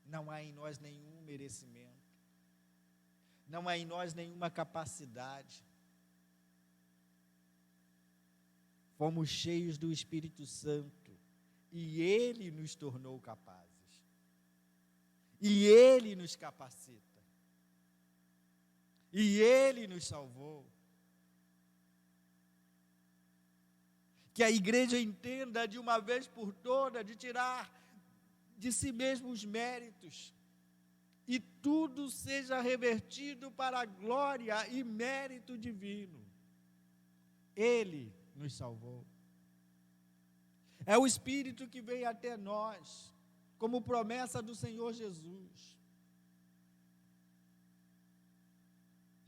Speaker 1: Não há em nós nenhum merecimento, não há em nós nenhuma capacidade. Fomos cheios do Espírito Santo e Ele nos tornou capazes, e Ele nos capacita, e Ele nos salvou. Que a igreja entenda de uma vez por todas, de tirar de si mesmo os méritos, e tudo seja revertido para a glória e mérito divino. Ele nos salvou. É o Espírito que vem até nós, como promessa do Senhor Jesus.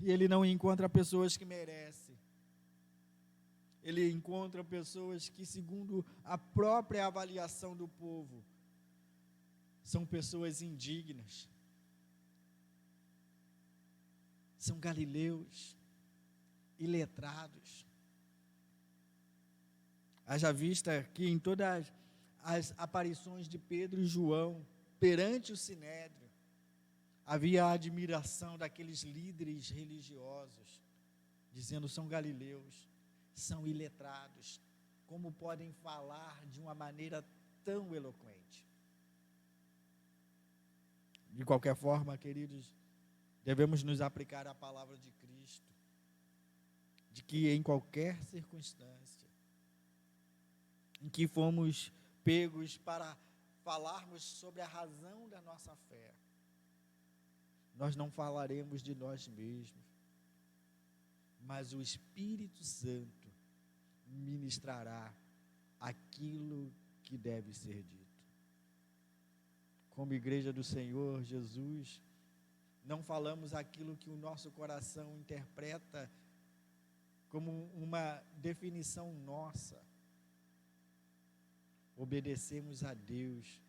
Speaker 1: E Ele não encontra pessoas que merecem. Ele encontra pessoas que, segundo a própria avaliação do povo, são pessoas indignas. São galileus, iletrados. Haja vista que em todas as aparições de Pedro e João, perante o Sinédrio, havia a admiração daqueles líderes religiosos, dizendo: são galileus, são iletrados, como podem falar de uma maneira tão eloquente? De qualquer forma, queridos, devemos nos aplicar à palavra de Cristo, de que em qualquer circunstância em que fomos pegos para falarmos sobre a razão da nossa fé, nós não falaremos de nós mesmos, mas o Espírito Santo ministrará aquilo que deve ser dito. Como igreja do Senhor Jesus, não falamos aquilo que o nosso coração interpreta como uma definição nossa. Obedecemos a Deus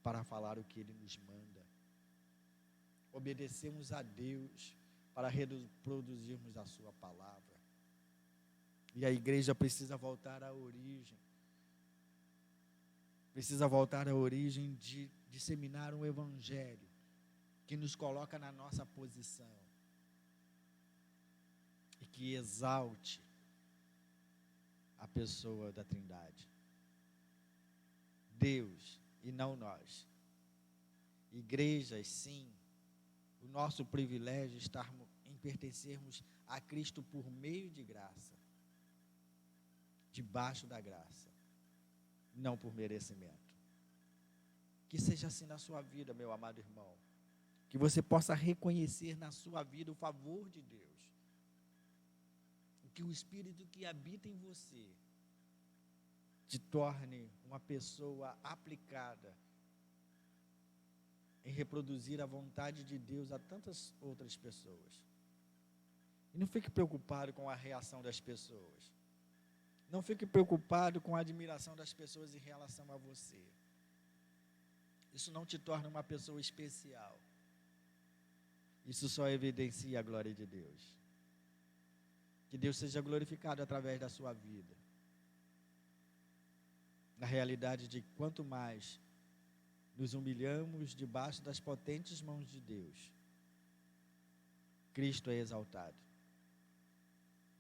Speaker 1: para falar o que Ele nos manda. Obedecemos a Deus para reproduzirmos a sua palavra. E a igreja precisa voltar à origem. Precisa voltar à origem de disseminar um evangelho que nos coloca na nossa posição e que exalte a pessoa da Trindade. Deus e não nós. Igrejas, sim, o nosso privilégio está em pertencermos a Cristo por meio de graça, debaixo da graça, não por merecimento. Que seja assim na sua vida, meu amado irmão. Que você possa reconhecer na sua vida o favor de Deus. Que o Espírito que habita em você te torne uma pessoa aplicada em reproduzir a vontade de Deus a tantas outras pessoas. E não fique preocupado com a reação das pessoas. Não fique preocupado com a admiração das pessoas em relação a você. Isso não te torna uma pessoa especial. Isso só evidencia a glória de Deus. Que Deus seja glorificado através da sua vida. Na realidade de quanto mais nos humilhamos debaixo das potentes mãos de Deus, Cristo é exaltado.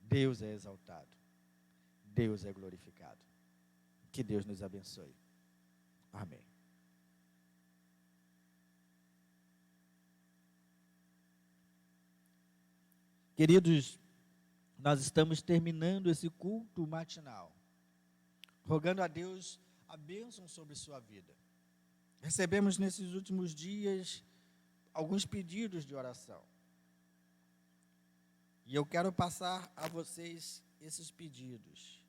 Speaker 1: Deus é exaltado. Deus é glorificado. Que Deus nos abençoe. Amém. Queridos, nós estamos terminando esse culto matinal, rogando a Deus a bênção sobre sua vida. Recebemos nesses últimos dias alguns pedidos de oração. E eu quero passar a vocês esses pedidos.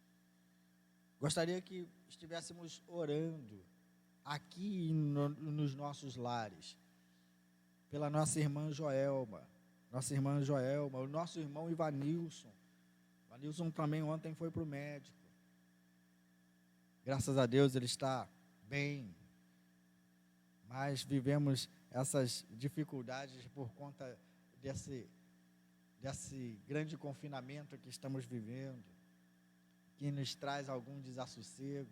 Speaker 1: Gostaria que estivéssemos orando aqui nos nossos lares, pela nossa irmã Joelma, o nosso irmão Ivanilson. Ivanilson também ontem foi para o médico. Graças a Deus ele está bem, mas vivemos essas dificuldades por conta desse grande confinamento que estamos vivendo. que nos traz algum desassossego,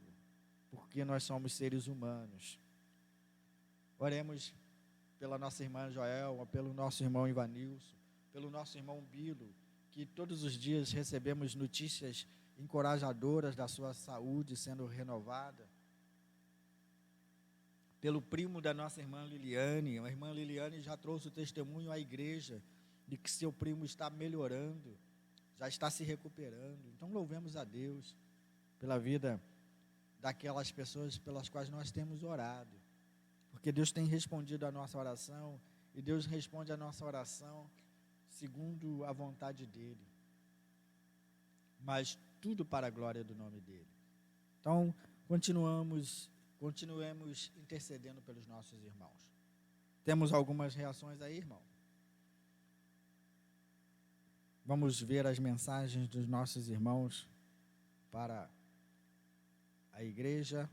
Speaker 1: porque nós somos seres humanos. Oremos pela nossa irmã Joelma, pelo nosso irmão Ivanilson, pelo nosso irmão Bilo, que todos os dias recebemos notícias encorajadoras da sua saúde sendo renovada. Pelo primo da nossa irmã Liliane, a irmã Liliane já trouxe o testemunho à igreja de que seu primo está melhorando, já está se recuperando. Então louvemos a Deus pela vida daquelas pessoas pelas quais nós temos orado, porque Deus tem respondido a nossa oração, e Deus responde a nossa oração segundo a vontade dEle, mas tudo para a glória do nome dEle. Então, continuemos intercedendo pelos nossos irmãos. Temos algumas reações aí, irmão? Vamos ver as mensagens dos nossos irmãos para a igreja,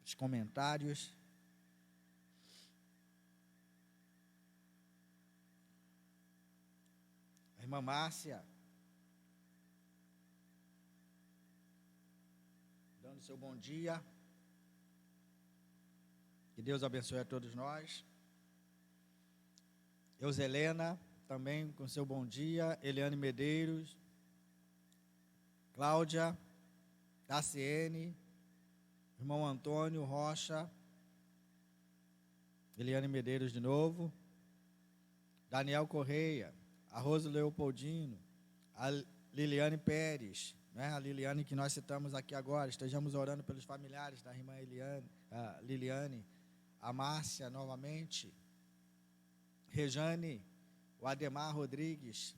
Speaker 1: os comentários. A irmã Márcia, dando seu bom dia. Que Deus abençoe a todos nós. Euselena, também com seu bom dia. Eliane Medeiros. Cláudia, Daciene, irmão Antônio Rocha. Eliane Medeiros de novo. Daniel Correia. A Rosa Leopoldino, a Liliane Pérez, né? A Liliane que nós citamos aqui agora. Estejamos orando pelos familiares da irmã Liliane, a Márcia novamente, Rejane, o Ademar Rodrigues,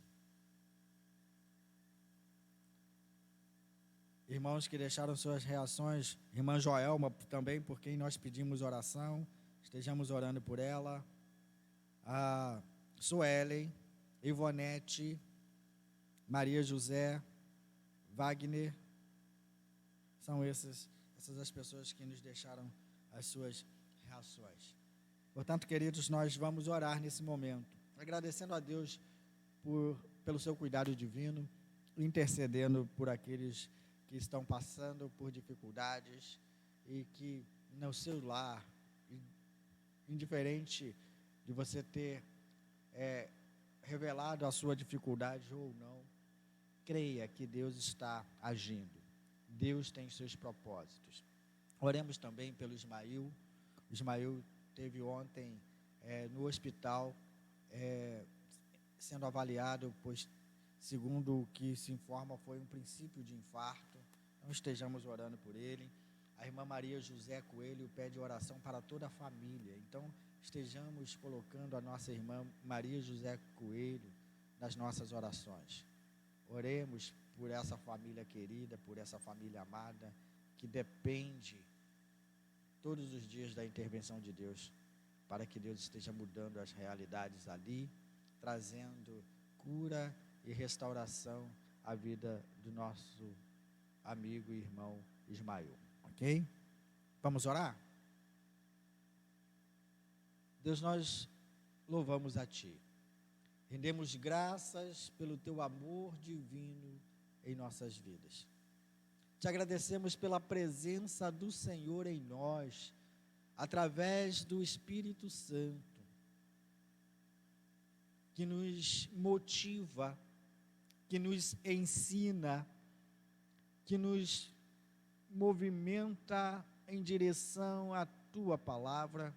Speaker 1: irmãos que deixaram suas reações, irmã Joelma também, por quem nós pedimos oração, estejamos orando por ela, a Suelen, Ivonete, Maria José, Wagner, são essas as pessoas que nos deixaram as suas reações. Portanto, queridos, nós vamos orar nesse momento, agradecendo a Deus pelo seu cuidado divino, intercedendo por aqueles que estão passando por dificuldades e que no seu lar, indiferente de você ter revelado a sua dificuldade ou não, creia que Deus está agindo. Deus tem seus propósitos. Oremos também pelo Ismael. O Ismael esteve ontem no hospital, sendo avaliado, pois, segundo o que se informa, foi um princípio de infarto. Então, estejamos orando por ele. A irmã Maria José Coelho pede oração para toda a família. Então, estejamos colocando a nossa irmã Maria José Coelho nas nossas orações. Oremos por essa família querida, por essa família amada, que depende todos os dias da intervenção de Deus, para que Deus esteja mudando as realidades ali, trazendo cura e restauração à vida do nosso amigo e irmão Ismael. Ok? Vamos orar? Deus, nós louvamos a Ti. Rendemos graças pelo Teu amor divino em nossas vidas. Te agradecemos pela presença do Senhor em nós, através do Espírito Santo, que nos motiva, que nos ensina, que nos movimenta em direção à Tua palavra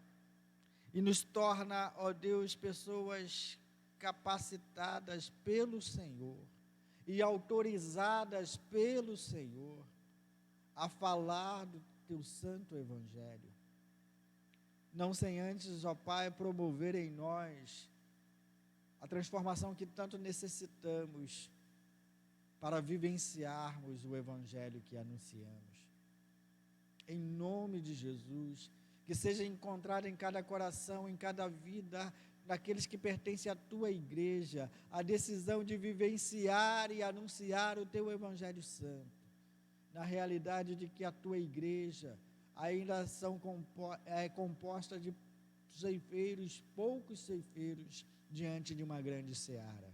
Speaker 1: e nos torna, ó Deus, pessoas capacitadas pelo Senhor e autorizadas pelo Senhor a falar do Teu santo Evangelho. Não sem antes, ó Pai, promover em nós a transformação que tanto necessitamos para vivenciarmos o Evangelho que anunciamos. Em nome de Jesus, que seja encontrado em cada coração, em cada vida daqueles que pertencem à Tua igreja, a decisão de vivenciar e anunciar o Teu Evangelho Santo, na realidade de que a Tua igreja ainda é composta de ceifeiros, poucos ceifeiros, diante de uma grande seara.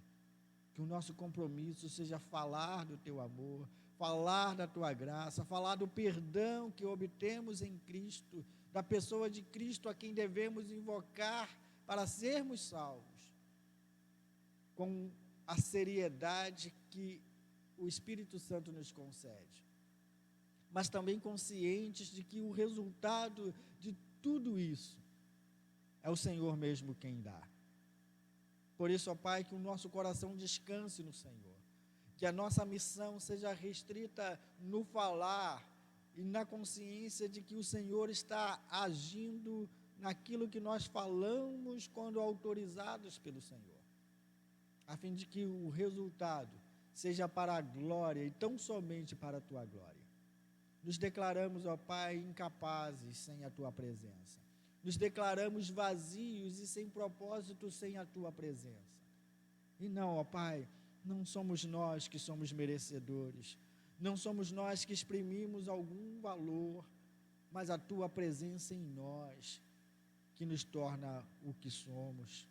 Speaker 1: Que o nosso compromisso seja falar do Teu amor, falar da tua graça, falar do perdão que obtemos em Cristo, da pessoa de Cristo a quem devemos invocar para sermos salvos, com a seriedade que o Espírito Santo nos concede, mas também conscientes de que o resultado de tudo isso é o Senhor mesmo quem dá. Por isso, ó Pai, que o nosso coração descanse no Senhor, que a nossa missão seja restrita no falar e na consciência de que o Senhor está agindo naquilo que nós falamos quando autorizados pelo Senhor, a fim de que o resultado seja para a glória e tão somente para a tua glória. Nos declaramos, ó Pai, incapazes sem a tua presença. Nos declaramos vazios e sem propósito sem a tua presença. E não, ó Pai, não somos nós que somos merecedores, não somos nós que exprimimos algum valor, mas a tua presença em nós, que nos torna o que somos.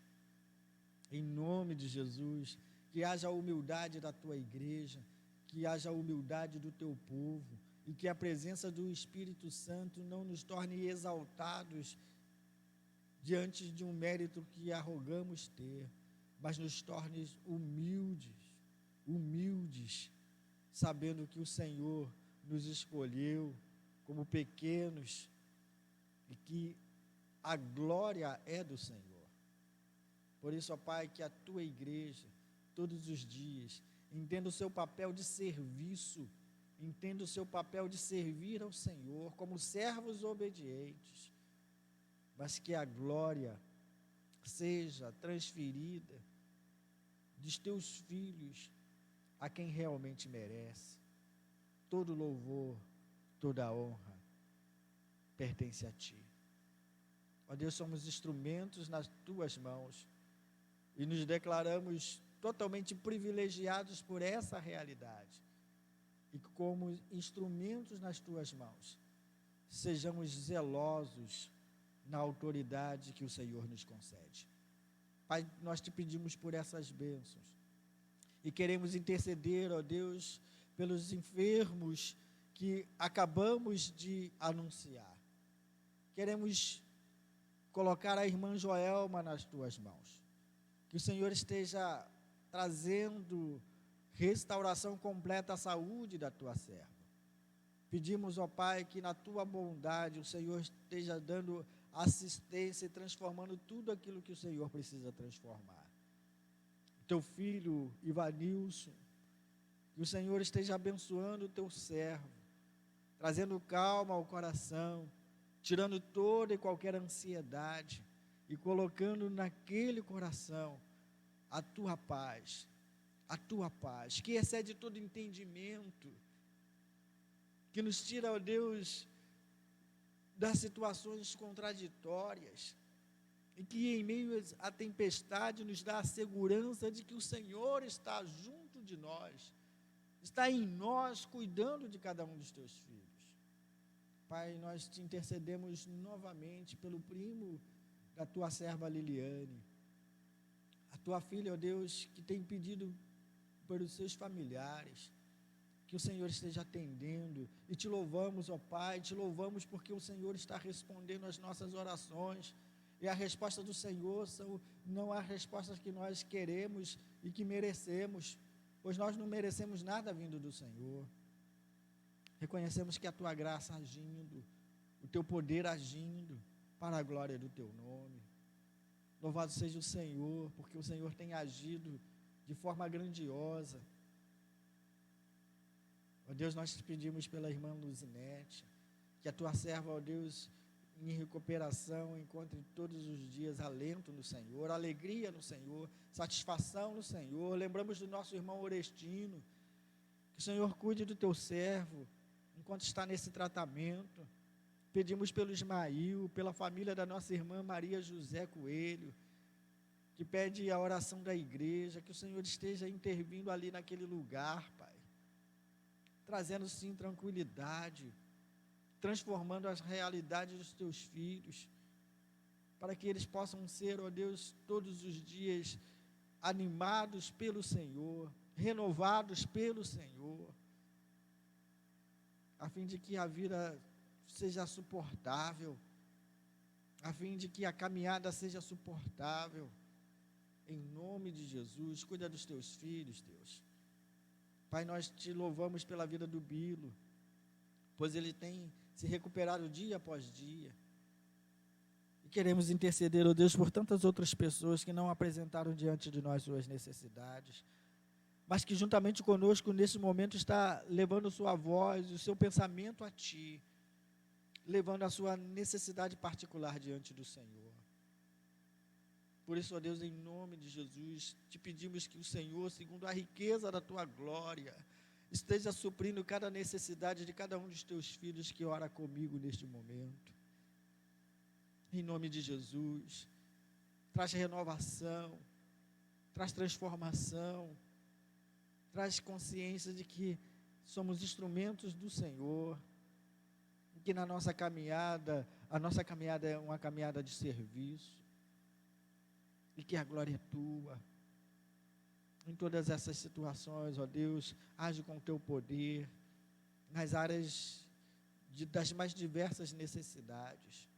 Speaker 1: Em nome de Jesus, que haja a humildade da tua igreja, que haja a humildade do teu povo, e que a presença do Espírito Santo não nos torne exaltados diante de um mérito que arrogamos ter, mas nos torne humildes, sabendo que o Senhor nos escolheu como pequenos e que a glória é do Senhor. Por isso, ó Pai, que a tua igreja, todos os dias, entenda o seu papel de serviço, entenda o seu papel de servir ao Senhor como servos obedientes, mas que a glória seja transferida dos teus filhos a quem realmente merece. Todo louvor, toda honra pertence a ti. Ó Deus, somos instrumentos nas tuas mãos e nos declaramos totalmente privilegiados por essa realidade. E como instrumentos nas tuas mãos, sejamos zelosos na autoridade que o Senhor nos concede. Pai, nós te pedimos por essas bênçãos e queremos interceder, ó Deus, pelos enfermos que acabamos de anunciar. Queremos colocar a irmã Joelma nas tuas mãos, que o Senhor esteja trazendo restauração completa à saúde da tua serva. Pedimos, ó Pai, que na tua bondade o Senhor esteja dando assistência e transformando tudo aquilo que o Senhor precisa transformar. Teu filho Ivanilson, que o Senhor esteja abençoando o teu servo, trazendo calma ao coração, tirando toda e qualquer ansiedade e colocando naquele coração a tua paz, que excede todo entendimento, que nos tira, ó Deus, das situações contraditórias, e que em meio à tempestade nos dá a segurança de que o Senhor está junto de nós, está em nós, cuidando de cada um dos teus filhos. Pai, nós te intercedemos novamente pelo primo da tua serva Liliane, a tua filha, ó Deus, que tem pedido pelos seus familiares, que o Senhor esteja atendendo, e te louvamos, ó Pai, te louvamos porque o Senhor está respondendo às nossas orações, e a resposta do Senhor não há respostas que nós queremos e que merecemos, pois nós não merecemos nada vindo do Senhor. Reconhecemos que a tua graça agindo, o teu poder agindo, para a glória do teu nome. Louvado seja o Senhor, porque o Senhor tem agido de forma grandiosa. Ó Deus, nós te pedimos pela irmã Luzinete, que a tua serva, ó Deus, em recuperação, encontre todos os dias alento no Senhor, alegria no Senhor, satisfação no Senhor. Lembramos do nosso irmão Orestino, que o Senhor cuide do teu servo, enquanto está nesse tratamento. Pedimos pelo Ismael, pela família da nossa irmã Maria José Coelho, que pede a oração da igreja, que o Senhor esteja intervindo ali naquele lugar, Pai, trazendo sim tranquilidade, transformando as realidades dos teus filhos, para que eles possam ser, ó Deus, todos os dias animados pelo Senhor, renovados pelo Senhor. a fim de que a vida seja suportável, a fim de que a caminhada seja suportável. Em nome de Jesus, cuida dos teus filhos, Deus. Pai, nós te louvamos pela vida do Bilo, pois ele tem se recuperado dia após dia. E queremos interceder, ó Deus, por tantas outras pessoas que não apresentaram diante de nós suas necessidades, mas que juntamente conosco nesse momento está levando sua voz, o seu pensamento a Ti, levando a sua necessidade particular diante do Senhor. Por isso, ó Deus, em nome de Jesus, te pedimos que o Senhor, segundo a riqueza da Tua glória, esteja suprindo cada necessidade de cada um dos Teus filhos que ora comigo neste momento. Em nome de Jesus, traz renovação, traz transformação, traz consciência de que somos instrumentos do Senhor, e que na nossa caminhada, a nossa caminhada é uma caminhada de serviço, e que a glória é Tua. Em todas essas situações, ó Deus, age com o Teu poder, nas áreas das mais diversas necessidades,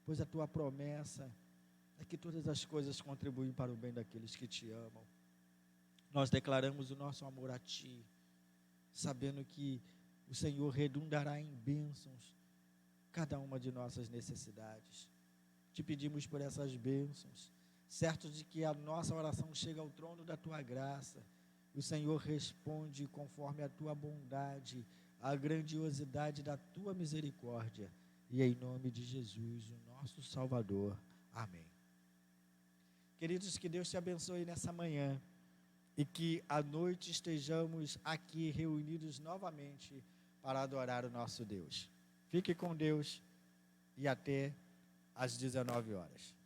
Speaker 1: pois a Tua promessa é que todas as coisas contribuem para o bem daqueles que Te amam. Nós declaramos o nosso amor a Ti, sabendo que o Senhor redundará em bênçãos cada uma de nossas necessidades. Te pedimos por essas bênçãos, certos de que a nossa oração chega ao trono da Tua graça. O Senhor responde conforme a Tua bondade, a grandiosidade da Tua misericórdia. E em nome de Jesus, o nosso Salvador. Amém. Queridos, que Deus te abençoe nessa manhã e que à noite estejamos aqui reunidos novamente para adorar o nosso Deus. Fique com Deus e até às 19 horas.